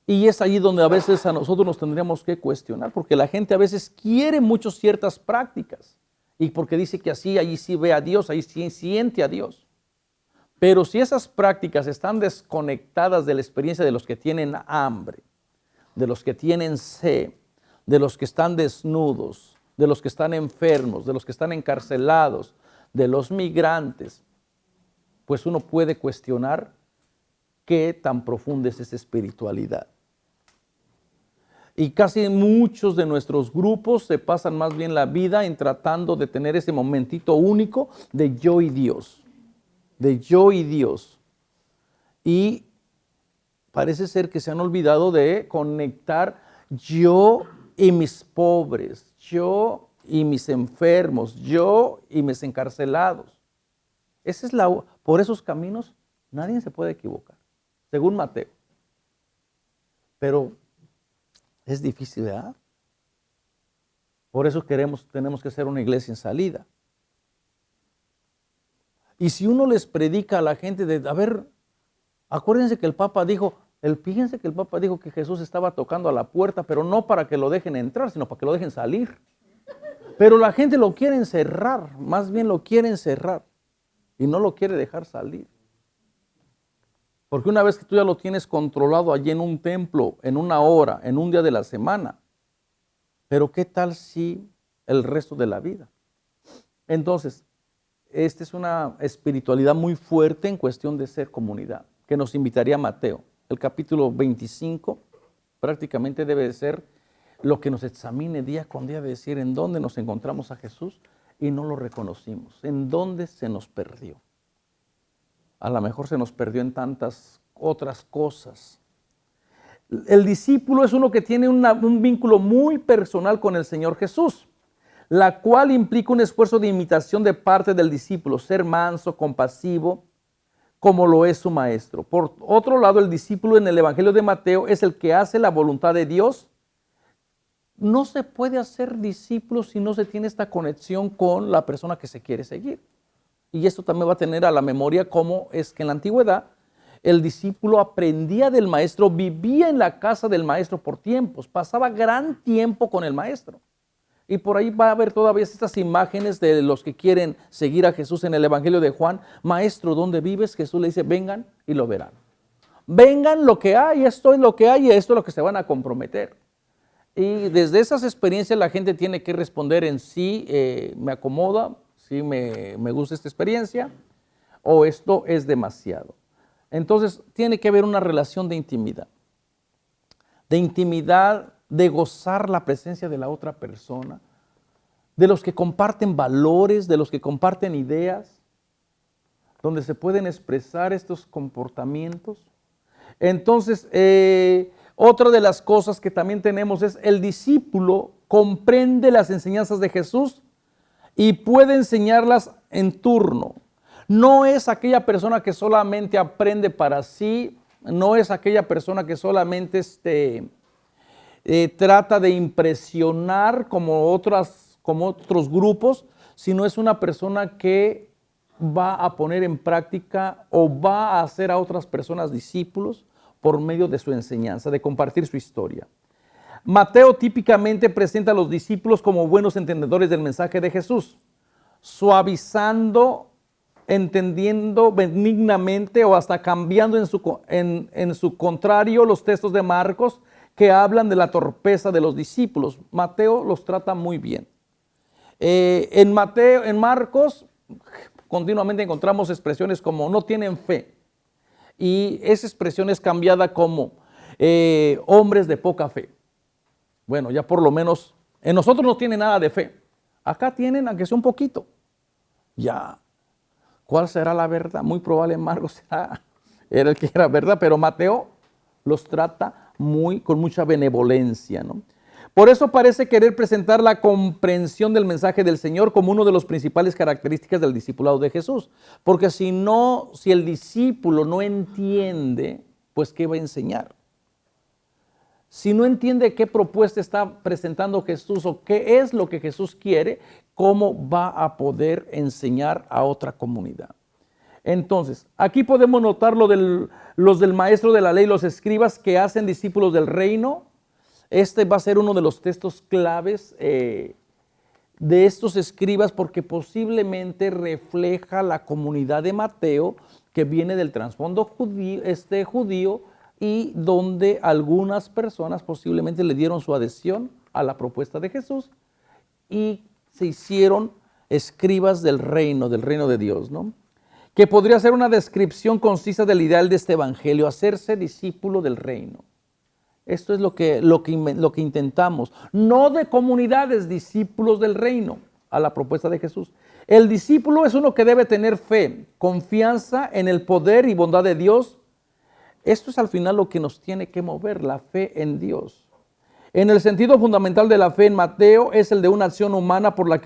Y es allí donde a veces a nosotros nos tendríamos que cuestionar, porque la gente a veces quiere mucho ciertas prácticas, y porque dice que así, allí sí ve a Dios, ahí sí siente a Dios. Pero si esas prácticas están desconectadas de la experiencia de los que tienen hambre, de los que tienen sed, de los que están desnudos, de los que están enfermos, de los que están encarcelados, de los migrantes, pues uno puede cuestionar qué tan profunda es esa espiritualidad. Y casi muchos de nuestros grupos se pasan más bien la vida en tratando de tener ese momentito único de yo y Dios. De yo y Dios. Y parece ser que se han olvidado de conectar yo y mis pobres, yo y mis enfermos, yo y mis encarcelados. Por esos caminos nadie se puede equivocar, según Mateo. Pero es difícil, ¿verdad? Por eso tenemos que ser una iglesia en salida. Y si uno les predica a la gente acuérdense que el Papa dijo, fíjense que el Papa dijo que Jesús estaba tocando a la puerta, pero no para que lo dejen entrar, sino para que lo dejen salir. Pero la gente lo quiere encerrar, más bien lo quiere encerrar y no lo quiere dejar salir. Porque una vez que tú ya lo tienes controlado allí en un templo, en una hora, en un día de la semana, pero ¿qué tal si el resto de la vida? Entonces, esta es una espiritualidad muy fuerte en cuestión de ser comunidad, que nos invitaría a Mateo. El capítulo 25 prácticamente debe de ser lo que nos examine día con día, de decir en dónde nos encontramos a Jesús y no lo reconocimos, en dónde se nos perdió. A lo mejor se nos perdió en tantas otras cosas. El discípulo es uno que tiene un vínculo muy personal con el Señor Jesús, la cual implica un esfuerzo de imitación de parte del discípulo, ser manso, compasivo, como lo es su maestro. Por otro lado, el discípulo en el Evangelio de Mateo es el que hace la voluntad de Dios. No se puede hacer discípulo si no se tiene esta conexión con la persona que se quiere seguir. Y esto también va a tener a la memoria cómo es que en la antigüedad el discípulo aprendía del maestro, vivía en la casa del maestro por tiempos, pasaba gran tiempo con el maestro. Y por ahí va a haber todavía estas imágenes de los que quieren seguir a Jesús en el Evangelio de Juan. Maestro, ¿dónde vives? Jesús le dice, vengan y lo verán. Vengan lo que hay, esto es lo que hay y esto es lo que se van a comprometer. Y desde esas experiencias la gente tiene que responder en sí, me acomoda, sí me gusta esta experiencia, o esto es demasiado. Entonces tiene que haber una relación de intimidad, de gozar la presencia de la otra persona, de los que comparten valores, de los que comparten ideas, donde se pueden expresar estos comportamientos. Entonces, Otra de las cosas que también tenemos es el discípulo comprende las enseñanzas de Jesús y puede enseñarlas en turno. No es aquella persona que solamente aprende para sí, no es aquella persona que solamente trata de impresionar como otros grupos, sino es una persona que va a poner en práctica o va a hacer a otras personas discípulos por medio de su enseñanza, de compartir su historia. Mateo típicamente presenta a los discípulos como buenos entendedores del mensaje de Jesús, suavizando, entendiendo benignamente o hasta cambiando en su contrario los textos de Marcos que hablan de la torpeza de los discípulos. Mateo los trata muy bien. En Marcos continuamente encontramos expresiones como no tienen fe, y esa expresión es cambiada como hombres de poca fe. Bueno, ya por lo menos en nosotros no tienen nada de fe. Acá tienen, aunque sea un poquito. Ya, ¿cuál será la verdad? Muy probable Marcos era el que era verdad, pero Mateo los trata con mucha benevolencia, ¿no? Por eso parece querer presentar la comprensión del mensaje del Señor como una de las principales características del discipulado de Jesús. Porque si el discípulo no entiende, pues ¿qué va a enseñar? Si no entiende qué propuesta está presentando Jesús o qué es lo que Jesús quiere, ¿cómo va a poder enseñar a otra comunidad? Entonces, aquí podemos notar los del maestro de la ley, los escribas que hacen discípulos del reino. Este va a ser uno de los textos claves de estos escribas porque posiblemente refleja la comunidad de Mateo que viene del trasfondo judío y donde algunas personas posiblemente le dieron su adhesión a la propuesta de Jesús y se hicieron escribas del reino de Dios, ¿no? Que podría ser una descripción concisa del ideal de este evangelio, hacerse discípulo del reino. Esto es lo que intentamos, no de comunidades, discípulos del reino, a la propuesta de Jesús. El discípulo es uno que debe tener fe, confianza en el poder y bondad de Dios. Esto es al final lo que nos tiene que mover, la fe en Dios. En el sentido fundamental de la fe en Mateo es el de una acción humana por la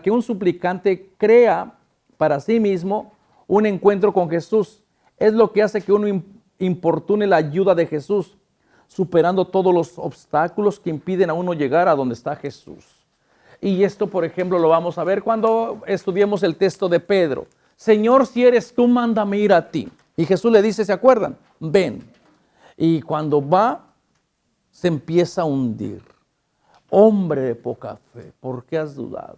que un suplicante crea para sí mismo un encuentro con Jesús. Es lo que hace que uno importune la ayuda de Jesús, superando todos los obstáculos que impiden a uno llegar a donde está Jesús. Y esto, por ejemplo, lo vamos a ver cuando estudiemos el texto de Pedro. Señor, si eres tú, mándame ir a ti. Y Jesús le dice, ¿se acuerdan? Ven. Y cuando va, se empieza a hundir. Hombre de poca fe, ¿por qué has dudado?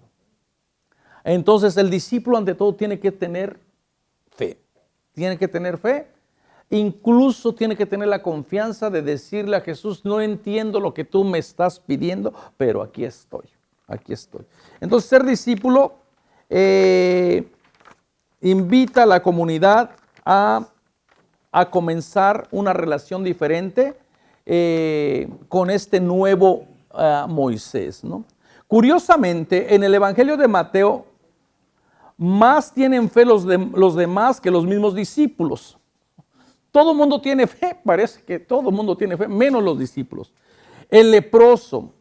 Entonces el discípulo ante todo tiene que tener fe. Tiene que tener fe. Incluso tiene que tener la confianza de decirle a Jesús, no entiendo lo que tú me estás pidiendo, pero aquí estoy, aquí estoy. Entonces ser discípulo invita a la comunidad a comenzar una relación diferente con este nuevo Moisés, ¿no? Curiosamente, en el Evangelio de Mateo, más tienen fe los demás que los mismos discípulos. Todo el mundo tiene fe, parece que todo el mundo tiene fe, menos los discípulos. El leproso,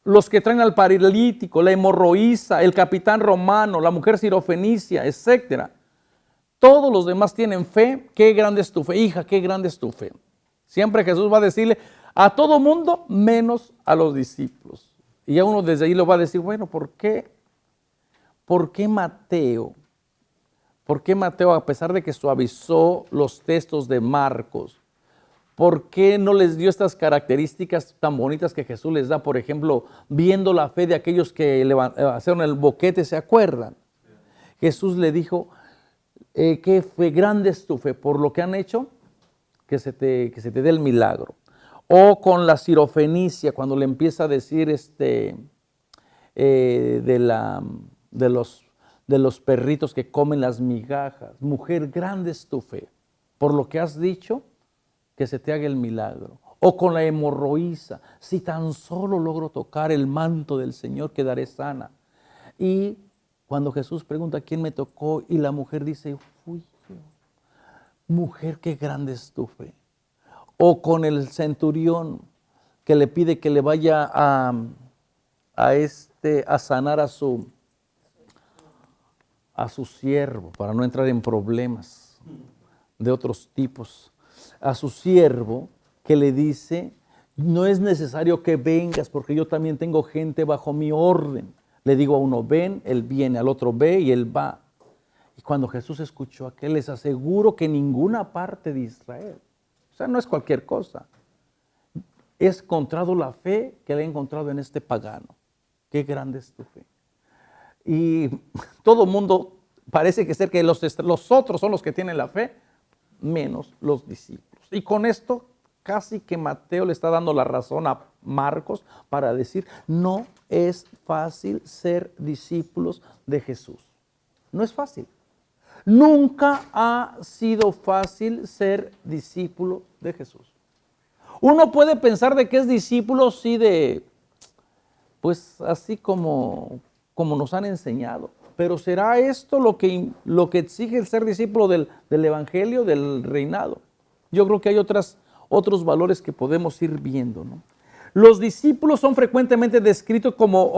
los que traen al paralítico, la hemorroísa, el capitán romano, la mujer sirofenicia, etc. Todos los demás tienen fe. Qué grande es tu fe, hija, qué grande es tu fe. Siempre Jesús va a decirle a todo mundo, menos a los discípulos. Y a uno desde ahí lo va a decir, bueno, ¿por qué? ¿Por qué Mateo? ¿Por qué Mateo, a pesar de que suavizó los textos de Marcos, por qué no les dio estas características tan bonitas que Jesús les da? Por ejemplo, viendo la fe de aquellos que hicieron el boquete, ¿se acuerdan? Jesús le dijo, qué fe, grande es tu fe, por lo que han hecho, que se te dé el milagro. O con la sirofenicia, cuando le empieza a decir de los perritos que comen las migajas. Mujer, grande es tu fe, por lo que has dicho, que se te haga el milagro. O con la hemorroísa, si tan solo logro tocar el manto del Señor, quedaré sana. Y cuando Jesús pregunta quién me tocó, y la mujer dice, fui yo. Mujer, qué grande es tu fe. O con el centurión que le pide que le vaya a sanar a su siervo para no entrar en problemas de otros tipos. A su siervo que le dice, no es necesario que vengas porque yo también tengo gente bajo mi orden. Le digo a uno, ven, él viene, al otro ve y él va. Y cuando Jesús escuchó aquel, les aseguro que ninguna parte de Israel, o sea, no es cualquier cosa, he encontrado la fe que le he encontrado en este pagano. Qué grande es tu fe. Y todo el mundo parece que ser que los otros son los que tienen la fe, menos los discípulos. Y con esto casi que Mateo le está dando la razón a Marcos para decir, no es fácil ser discípulos de Jesús. No es fácil. Nunca ha sido fácil ser discípulo de Jesús. Uno puede pensar de que es discípulo, sí, pues así como nos han enseñado. Pero ¿será esto lo que exige el ser discípulo del evangelio, del reinado? Yo creo que hay otros valores que podemos ir viendo, ¿no? Los discípulos son frecuentemente descritos como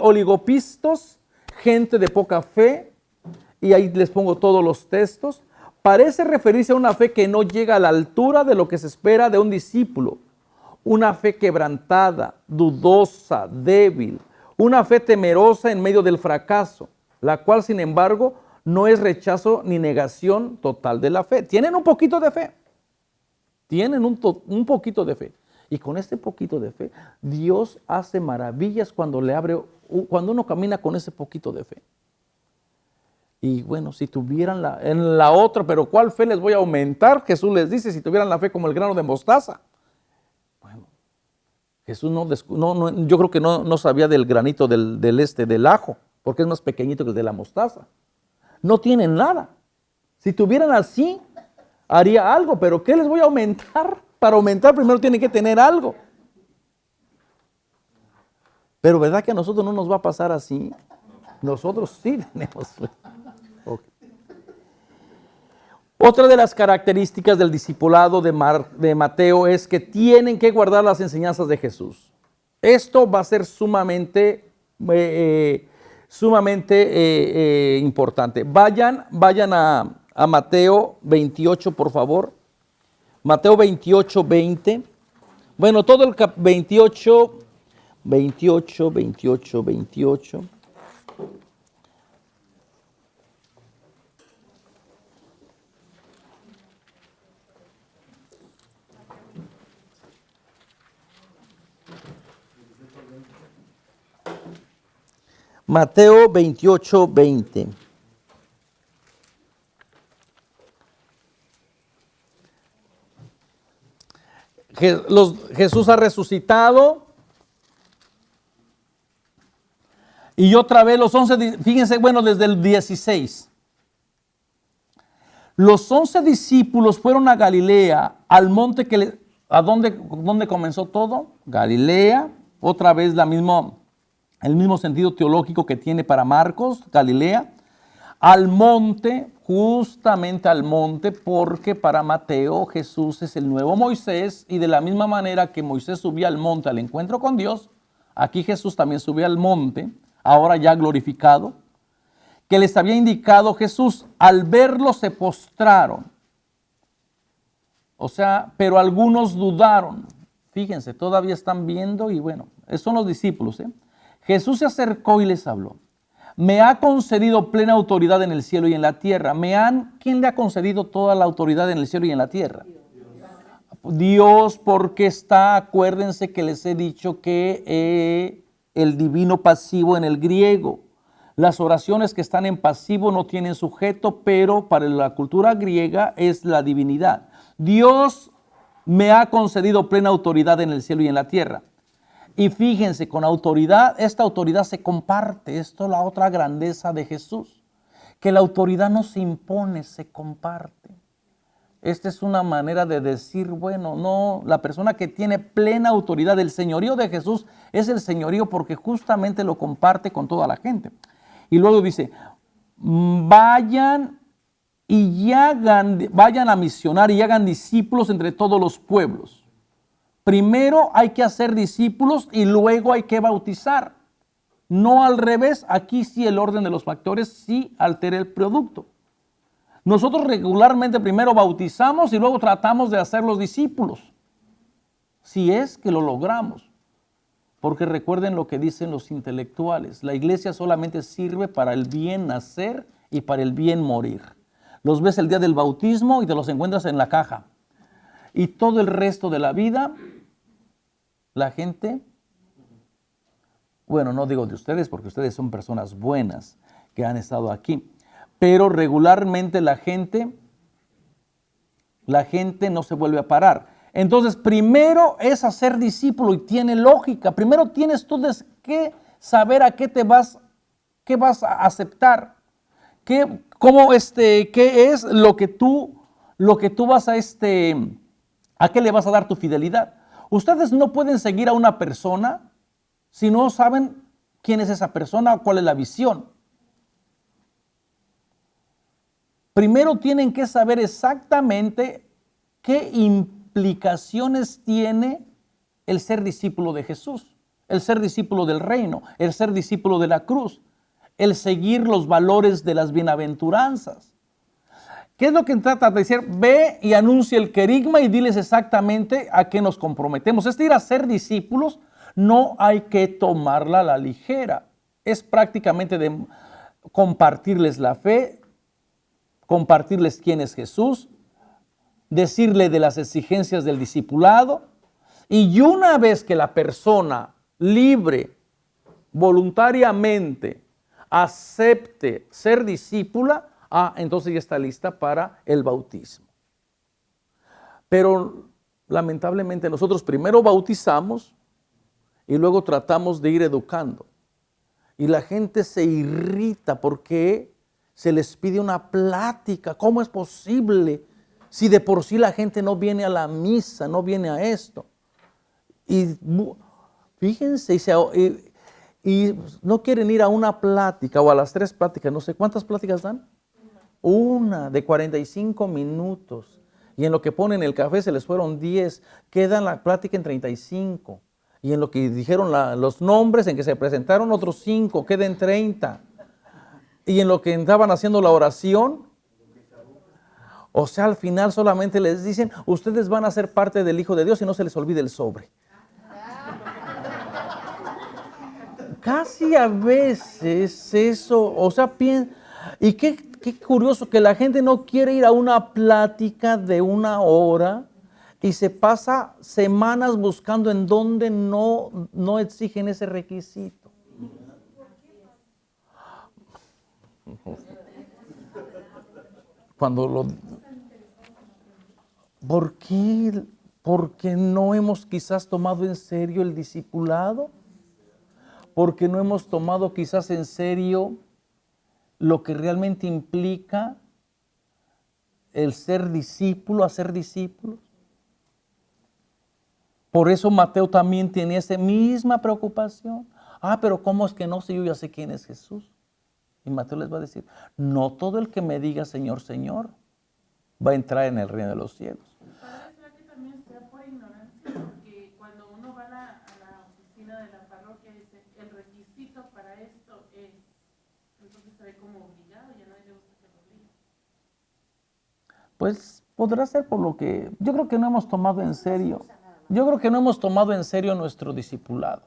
oligopistos, gente de poca fe, y ahí les pongo todos los textos. Parece referirse a una fe que no llega a la altura de lo que se espera de un discípulo. Una fe quebrantada, dudosa, débil. Una fe temerosa en medio del fracaso, la cual, sin embargo, no es rechazo ni negación total de la fe. Tienen un poquito de fe. Tienen un poquito de fe. Y con este poquito de fe, Dios hace maravillas cuando uno camina con ese poquito de fe. Y bueno, si tuvieran en la otra, pero ¿cuál fe les voy a aumentar? Jesús les dice, si tuvieran la fe como el grano de mostaza. Bueno, Jesús yo creo que no sabía del granito del ajo, porque es más pequeñito que el de la mostaza. No tienen nada. Si tuvieran así, haría algo, pero ¿qué les voy a aumentar? Para aumentar primero tienen que tener algo. Pero ¿verdad que a nosotros no nos va a pasar así? Nosotros sí tenemos fe. Okay. Otra de las características del discipulado de Mateo es que tienen que guardar las enseñanzas de Jesús. Esto va a ser sumamente importante. Vayan a Mateo 28, por favor. Mateo 28, 20. Bueno, todo el 28. Mateo 28, 20. Jesús ha resucitado. Y otra vez los 11, fíjense, bueno, desde el 16. Los 11 discípulos fueron a Galilea, al monte ¿a dónde comenzó todo? Galilea, otra vez el mismo sentido teológico que tiene para Marcos, Galilea. Al monte, justamente al monte, porque para Mateo Jesús es el nuevo Moisés, y de la misma manera que Moisés subía al monte al encuentro con Dios, aquí Jesús también subió al monte, ahora ya glorificado, que les había indicado Jesús. Al verlo se postraron. O sea, pero algunos dudaron. Fíjense, todavía están viendo y bueno, son los discípulos. Jesús se acercó y les habló. Me ha concedido plena autoridad en el cielo y en la tierra. ¿Quién le ha concedido toda la autoridad en el cielo y en la tierra? Dios, porque acuérdense que les he dicho que el divino pasivo en el griego. Las oraciones que están en pasivo no tienen sujeto, pero para la cultura griega es la divinidad. Dios me ha concedido plena autoridad en el cielo y en la tierra. Y fíjense, con autoridad, esta autoridad se comparte. Esto es la otra grandeza de Jesús. Que la autoridad no se impone, se comparte. Esta es una manera de decir, bueno, no, la persona que tiene plena autoridad, el señorío de Jesús es el señorío porque justamente lo comparte con toda la gente. Y luego dice, vayan y vayan a misionar y hagan discípulos entre todos los pueblos. Primero hay que hacer discípulos y luego hay que bautizar. No al revés, aquí sí el orden de los factores sí altera el producto. Nosotros regularmente primero bautizamos y luego tratamos de hacer los discípulos, si es que lo logramos. Porque recuerden lo que dicen los intelectuales, la iglesia solamente sirve para el bien nacer y para el bien morir. Los ves el día del bautismo y te los encuentras en la caja. Y todo el resto de la vida, la gente, bueno, no digo de ustedes porque ustedes son personas buenas que han estado aquí, pero regularmente la gente no se vuelve a parar. Entonces, primero es hacer discípulo y tiene lógica. Primero tienes tú que saber a qué vas a aceptar. ¿Qué es lo que tú vas a qué le vas a dar tu fidelidad? Ustedes no pueden seguir a una persona si no saben quién es esa persona o cuál es la visión. Primero tienen que saber exactamente qué implicaciones tiene el ser discípulo de Jesús, el ser discípulo del reino, el ser discípulo de la cruz, el seguir los valores de las bienaventuranzas. ¿Qué es lo que trata de decir? Ve y anuncia el querigma y diles exactamente a qué nos comprometemos. Es ir a ser discípulos, no hay que tomarla a la ligera. Es prácticamente de compartirles la fe, compartirles quién es Jesús, decirle de las exigencias del discipulado, y una vez que la persona libre, voluntariamente, acepte ser discípula, entonces ya está lista para el bautismo. Pero lamentablemente nosotros primero bautizamos y luego tratamos de ir educando. Y la gente se irrita porque se les pide una plática. ¿Cómo es posible? Si de por sí la gente no viene a la misa, no viene a esto. Y fíjense, y no quieren ir a una plática o a las 3 pláticas, no sé, ¿cuántas pláticas dan? Una de 45 minutos. Y en lo que ponen el café se les fueron 10, quedan la plática en 35. Y en lo que dijeron los nombres, en que se presentaron otros 5, quedan 30. Y en lo que estaban haciendo la oración, o sea, al final solamente les dicen, ustedes van a ser parte del Hijo de Dios y no se les olvide el sobre. Casi a veces eso, o sea, y qué curioso que la gente no quiere ir a una plática de 1 hora y se pasa semanas buscando en donde no exigen ese requisito. ¿Por qué? Porque no hemos quizás tomado en serio el discipulado, porque no hemos tomado quizás en serio lo que realmente implica el ser discípulo, hacer discípulos. Por eso Mateo también tiene esa misma preocupación. Pero ¿cómo es que no? Si yo ya sé quién es Jesús. Y Mateo les va a decir, no todo el que me diga Señor, Señor, va a entrar en el reino de los cielos. Parece que también sea por ignorancia, porque cuando uno va a la oficina de la parroquia dice, el requisito para esto es, entonces se ve como obligado, ya nadie le gusta que lo obligue. Pues podrá ser por lo que yo creo que no hemos tomado en serio. Yo creo que no hemos tomado en serio nuestro discipulado.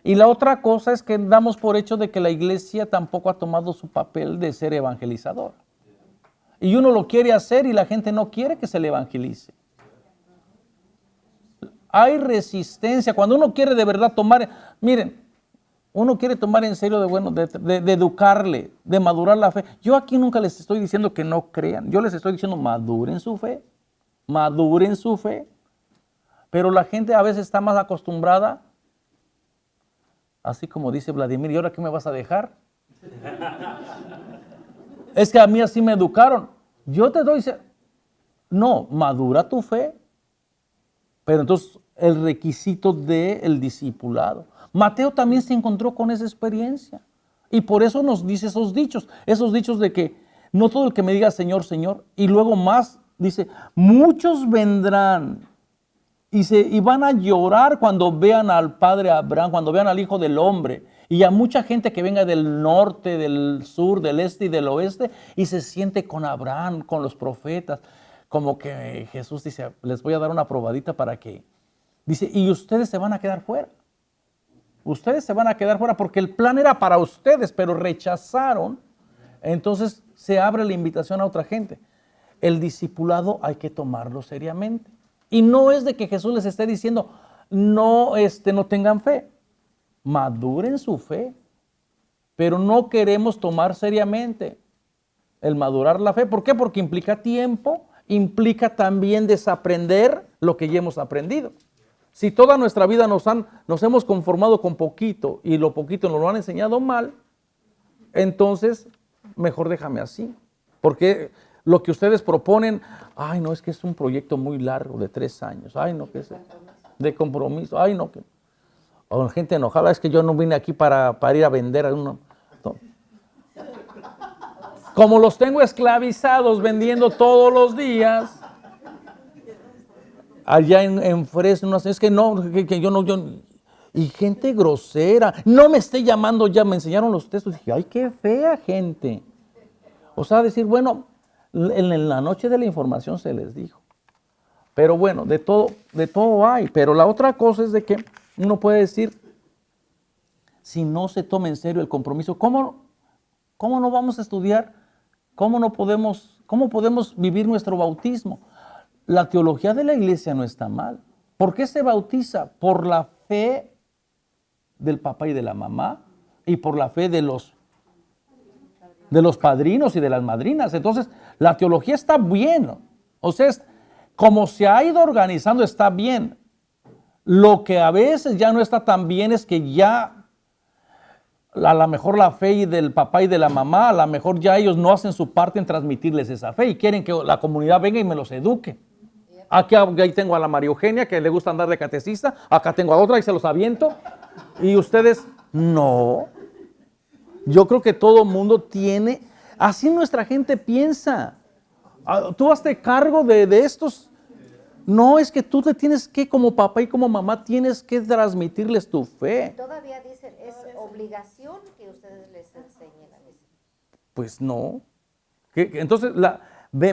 Y la otra cosa es que damos por hecho de que la iglesia tampoco ha tomado su papel de ser evangelizador. Y uno lo quiere hacer y la gente no quiere que se le evangelice. Hay resistencia. Cuando uno quiere de verdad uno quiere tomar en serio de educarle, de madurar la fe. Yo aquí nunca les estoy diciendo que no crean. Yo les estoy diciendo maduren su fe. Maduren su fe. Pero la gente a veces está más acostumbrada, así como dice Vladimir, ¿y ahora qué me vas a dejar? Es que a mí así me educaron. Yo te doy, no, madura tu fe. Pero entonces el requisito del discipulado. Mateo también se encontró con esa experiencia. Y por eso nos dice esos dichos de que no todo el que me diga Señor, Señor. Y luego más, dice, muchos vendrán y van a llorar cuando vean al Padre Abraham, cuando vean al Hijo del Hombre. Y a mucha gente que venga del norte, del sur, del este y del oeste y se siente con Abraham, con los profetas. Como que Jesús dice, les voy a dar una probadita para que... Dice, y ustedes se van a quedar fuera. Ustedes se van a quedar fuera porque el plan era para ustedes, pero rechazaron. Entonces se abre la invitación a otra gente. El discipulado hay que tomarlo seriamente. Y no es de que Jesús les esté diciendo, no, no tengan fe. Maduren su fe. Pero no queremos tomar seriamente el madurar la fe. ¿Por qué? Porque implica tiempo, implica también desaprender lo que ya hemos aprendido. Si toda nuestra vida nos hemos conformado con poquito y lo poquito nos lo han enseñado mal, entonces mejor déjame así. Porque lo que ustedes proponen, ay no, es que es un proyecto muy largo de 3 años, ay no, que es de compromiso, ay no, que... O gente enojada, es que yo no vine aquí para ir a vender a uno. No. Como los tengo esclavizados vendiendo todos los días, allá en Fresno, es que no, que yo no, y gente grosera, no me esté llamando ya, me enseñaron los textos, dije, ay, qué fea gente. O sea, decir, bueno, en la noche de la información se les dijo. Pero bueno, de todo hay. Pero la otra cosa es de que uno puede decir, si no se toma en serio el compromiso, ¿cómo no vamos a estudiar? ¿Cómo podemos vivir nuestro bautismo? La teología de la iglesia no está mal. ¿Por qué se bautiza? Por la fe del papá y de la mamá y por la fe de los padrinos y de las madrinas. Entonces, la teología está bien. O sea, como se ha ido organizando, está bien. Lo que a veces ya no está tan bien es que ya a lo mejor la fe del papá y de la mamá, a lo mejor ya ellos no hacen su parte en transmitirles esa fe y quieren que la comunidad venga y me los eduque. Aquí ahí tengo a la María Eugenia que le gusta andar de catecista, acá tengo a otra y se los aviento. Y ustedes, no. Yo creo que todo mundo tiene, así nuestra gente piensa. Tú hazte cargo de estos. No, es que tú te tienes que, como papá y como mamá, tienes que transmitirles tu fe. Todavía dicen, es obligación que ustedes les enseñen a eso. Pues no. Entonces,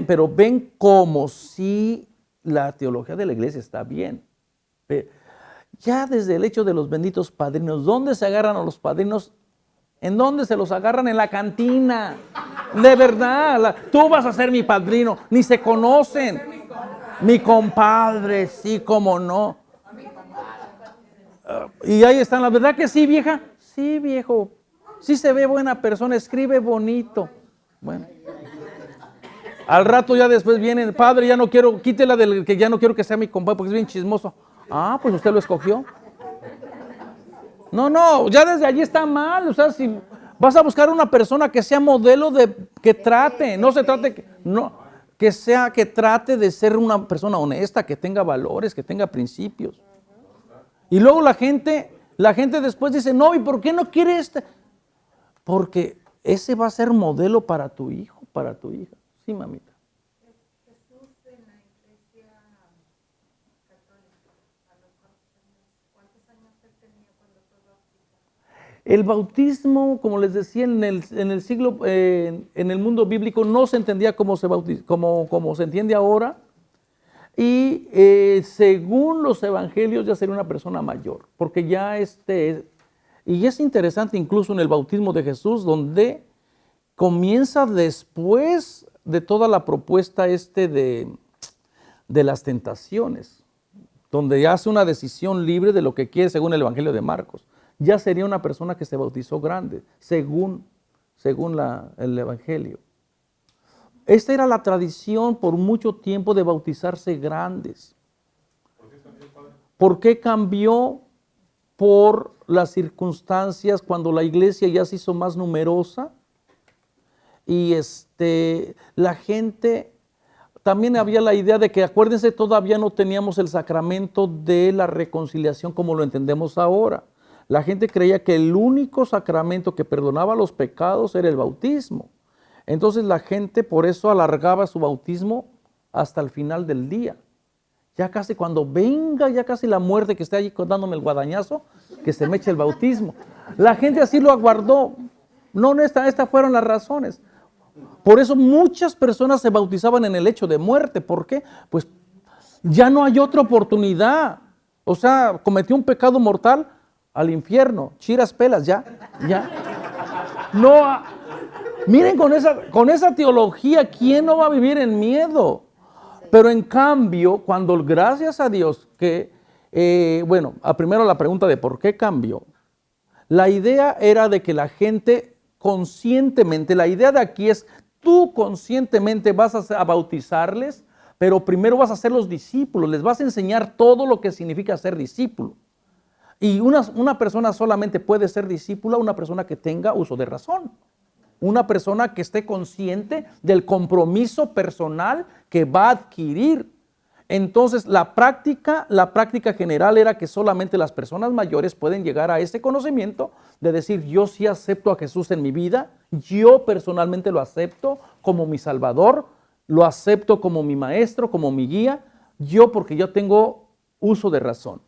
pero ven como si la teología de la iglesia está bien. Ya desde el hecho de los benditos padrinos, ¿dónde se agarran a los padrinos? ¿En dónde se los agarran? En la cantina. De verdad, tú vas a ser mi padrino. Ni se conocen. Mi compadre, sí, cómo no. Y ahí están, la verdad que sí, vieja. Sí, viejo. Sí se ve buena persona, escribe bonito. Bueno. Al rato ya después vienen, padre, ya no quiero, quítela del que ya no quiero que sea mi compadre porque es bien chismoso. Ah, pues usted lo escogió. No, ya desde allí está mal. O sea, si vas a buscar una persona que sea modelo que trate, no se trate, que trate de ser una persona honesta, que tenga valores, que tenga principios. Y luego la gente después dice, no, ¿y por qué no quiere este? Porque ese va a ser modelo para tu hijo, para tu hija. Sí, mamita. Jesús en la iglesia católica, ¿cuántos años él tenía cuando fue bautizado? El bautismo, como les decía, en el mundo bíblico no se entendía como se entiende ahora. Y según los evangelios ya sería una persona mayor, porque ya y es interesante incluso en el bautismo de Jesús, donde comienza después de toda la propuesta de las tentaciones, donde ya hace una decisión libre de lo que quiere según el evangelio de Marcos. Ya sería una persona que se bautizó grande, según el evangelio. Esta era la tradición por mucho tiempo de bautizarse grandes. ¿Por qué cambió? Por las circunstancias cuando la iglesia ya se hizo más numerosa y la gente, también había la idea de que, acuérdense, todavía no teníamos el sacramento de la reconciliación como lo entendemos ahora. La gente creía que el único sacramento que perdonaba los pecados era el bautismo. Entonces la gente por eso alargaba su bautismo hasta el final del día. Ya casi cuando venga, ya casi la muerte que esté allí dándome el guadañazo, que se me eche el bautismo. La gente así lo aguardó. No, estas fueron las razones. Por eso muchas personas se bautizaban en el lecho de muerte. ¿Por qué? Pues ya no hay otra oportunidad. O sea, cometió un pecado mortal al infierno. Chiras pelas, ya. No, miren con esa teología, ¿quién no va a vivir en miedo? Pero en cambio, cuando gracias a Dios que, primero la pregunta de por qué cambió. La idea era de que la gente conscientemente, la idea de aquí es, tú conscientemente vas a bautizarles, pero primero vas a ser los discípulos, les vas a enseñar todo lo que significa ser discípulo. Y una persona solamente puede ser discípula, una persona que tenga uso de razón. Una persona que esté consciente del compromiso personal que va a adquirir. Entonces, la práctica general era que solamente las personas mayores pueden llegar a ese conocimiento de decir, yo sí acepto a Jesús en mi vida, yo personalmente lo acepto como mi Salvador, lo acepto como mi maestro, como mi guía, porque yo tengo uso de razón.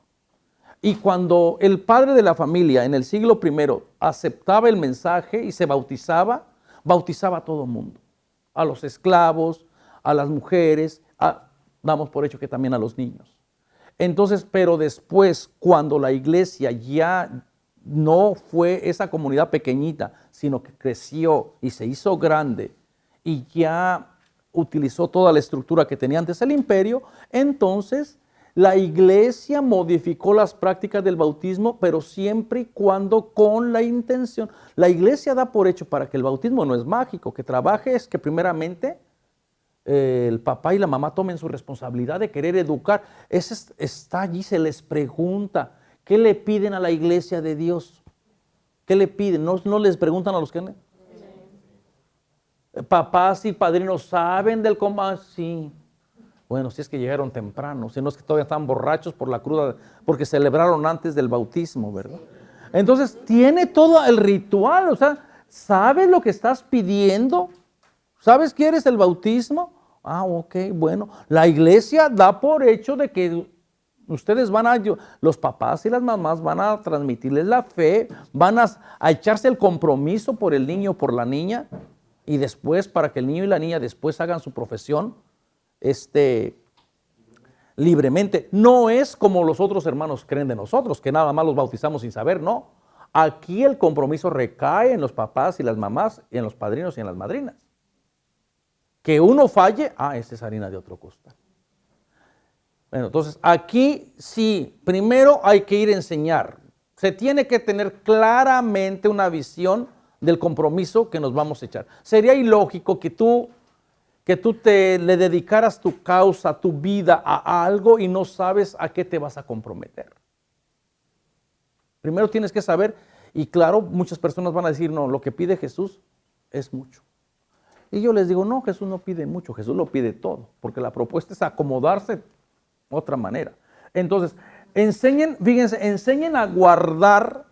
Y cuando el padre de la familia en el siglo I aceptaba el mensaje y se bautizaba a todo el mundo, a los esclavos, a las mujeres, damos por hecho que también a los niños. Entonces, pero después, cuando la iglesia ya no fue esa comunidad pequeñita, sino que creció y se hizo grande y ya utilizó toda la estructura que tenía antes el imperio, entonces la iglesia modificó las prácticas del bautismo, pero siempre y cuando con la intención. La iglesia da por hecho para que el bautismo no es mágico, que trabaje es que primeramente el papá y la mamá tomen su responsabilidad de querer educar. Está allí, se les pregunta, ¿qué le piden a la iglesia de Dios? ¿Qué le piden? ¿No les preguntan a los que... Papás y padrinos saben del cómo... Sí. Bueno, si es que llegaron temprano, si no es que todavía están borrachos por la cruda, porque celebraron antes del bautismo, ¿verdad? Entonces, tiene todo el ritual, o sea, ¿sabes lo que estás pidiendo? ¿Sabes qué eres el bautismo? Ok, bueno. La iglesia da por hecho de que ustedes los papás y las mamás van a transmitirles la fe, van a echarse el compromiso por el niño o por la niña, y después, para que el niño y la niña después hagan su profesión, libremente. No es como los otros hermanos creen de nosotros, que nada más los bautizamos sin saber, no. Aquí el compromiso recae en los papás y las mamás, y en los padrinos y en las madrinas. Que uno falle, esta es harina de otro costal. Bueno, entonces aquí sí, primero hay que ir a enseñar. Se tiene que tener claramente una visión del compromiso que nos vamos a echar. Sería ilógico que tú le dedicaras tu causa, tu vida a algo y no sabes a qué te vas a comprometer. Primero tienes que saber, y claro, muchas personas van a decir, no, lo que pide Jesús es mucho. Y yo les digo, no, Jesús no pide mucho, Jesús lo pide todo, porque la propuesta es acomodarse de otra manera. Entonces, enseñen a guardar,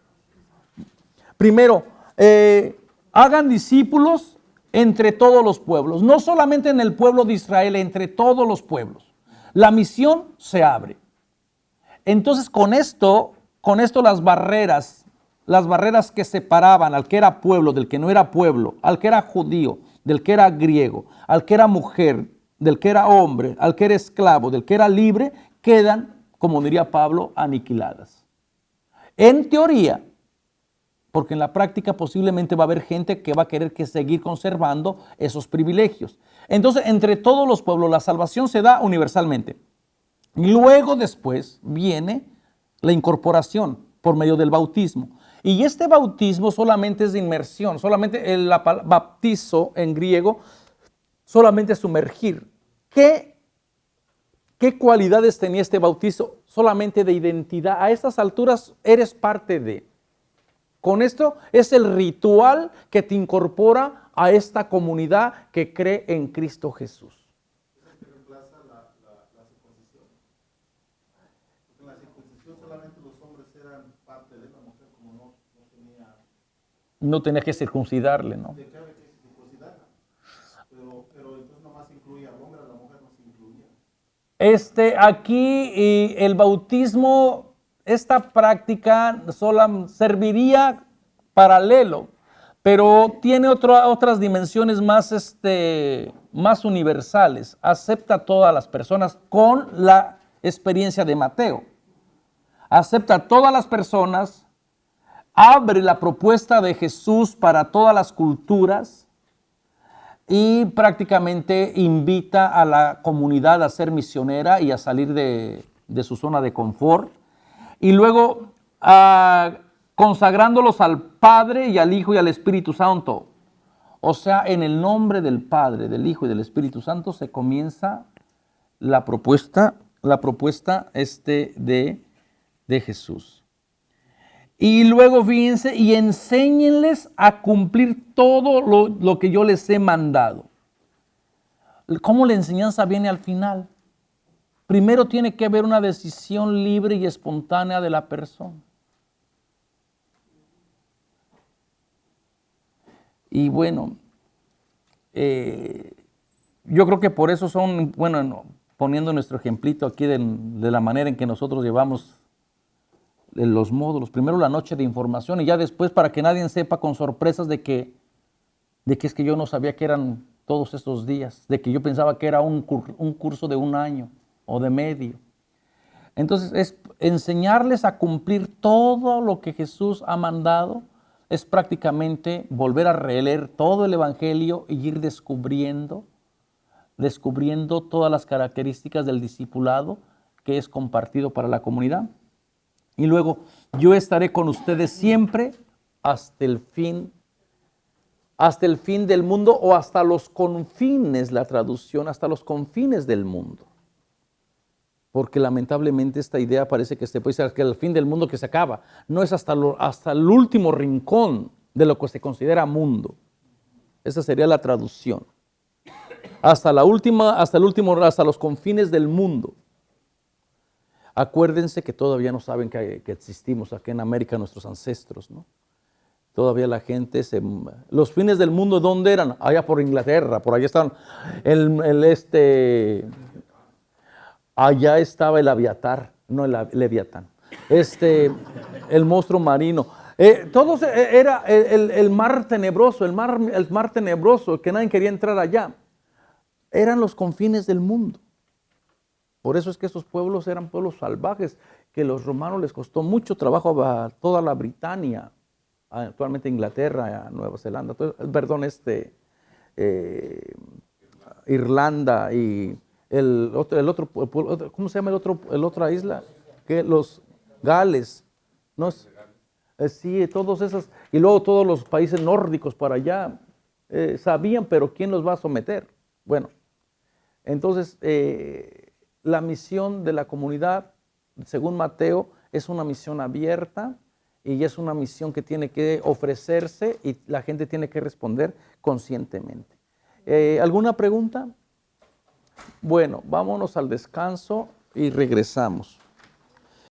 primero, hagan discípulos entre todos los pueblos, no solamente en el pueblo de Israel, entre todos los pueblos. La misión se abre. Entonces con esto las barreras que separaban al que era pueblo del que no era pueblo, al que era judío, del que era griego, al que era mujer, del que era hombre, al que era esclavo, del que era libre, quedan, como diría Pablo, aniquiladas. En teoría, porque en la práctica posiblemente va a haber gente que va a querer seguir conservando esos privilegios. Entonces, entre todos los pueblos, la salvación se da universalmente. Luego, después, viene la incorporación por medio del bautismo. Y este bautismo solamente es de inmersión, solamente el baptizo en griego, solamente sumergir. ¿Qué cualidades tenía este bautizo? Solamente de identidad. A estas alturas eres parte de. Con esto es el ritual que te incorpora a esta comunidad que cree en Cristo Jesús. ¿Es el que reemplaza la circuncisión? Porque en la circuncisión solamente los hombres eran parte de la mujer, como no tenía... No tenía que circuncidarle, ¿no? ¿De qué había que circuncidar? Aquí el bautismo, esta práctica sola serviría paralelo, pero tiene otras dimensiones más, más universales. Acepta a todas las personas con la experiencia de Mateo. Acepta a todas las personas, abre la propuesta de Jesús para todas las culturas y prácticamente invita a la comunidad a ser misionera y a salir de su zona de confort. Y luego consagrándolos al Padre y al Hijo y al Espíritu Santo. O sea, en el nombre del Padre, del Hijo y del Espíritu Santo se comienza la propuesta de Jesús. Y luego fíjense, y enséñenles a cumplir todo lo que yo les he mandado. ¿Cómo la enseñanza viene al final? Primero tiene que haber una decisión libre y espontánea de la persona. Y bueno, yo creo que por eso son, bueno, poniendo nuestro ejemplito aquí de la manera en que nosotros llevamos los módulos. Primero la noche de información y ya después para que nadie sepa con sorpresas de que es que yo no sabía que eran todos estos días, de que yo pensaba que era un curso de 1 año o de medio. Entonces es enseñarles a cumplir todo lo que Jesús ha mandado, es prácticamente volver a releer todo el Evangelio y ir descubriendo todas las características del discipulado que es compartido para la comunidad. Y luego, yo estaré con ustedes siempre hasta el fin del mundo o hasta los confines, la traducción, hasta los confines del mundo. Porque lamentablemente esta idea parece que se puede decir que el fin del mundo que se acaba. No es hasta el último rincón de lo que se considera mundo. Esa sería la traducción. Hasta los confines del mundo. Acuérdense que todavía no saben que existimos aquí en América nuestros ancestros, ¿no? Todavía la gente los fines del mundo, ¿dónde eran? Allá por Inglaterra, por allá estaban allá estaba el Aviatar, no el Leviatán, el monstruo marino. Todos era el mar tenebroso, el mar tenebroso, que nadie quería entrar allá. Eran los confines del mundo. Por eso es que estos pueblos eran pueblos salvajes, que a los romanos les costó mucho trabajo a toda la Britania, actualmente Inglaterra, Nueva Zelanda, Irlanda y el otro, ¿cómo se llama el otra isla? Que los Gales, ¿no? Sí, todos esos, y luego todos los países nórdicos para allá, sabían, pero ¿quién los va a someter? Bueno, entonces, la misión de la comunidad, según Mateo, es una misión abierta y es una misión que tiene que ofrecerse y la gente tiene que responder conscientemente. ¿Alguna pregunta? Bueno, vámonos al descanso y regresamos.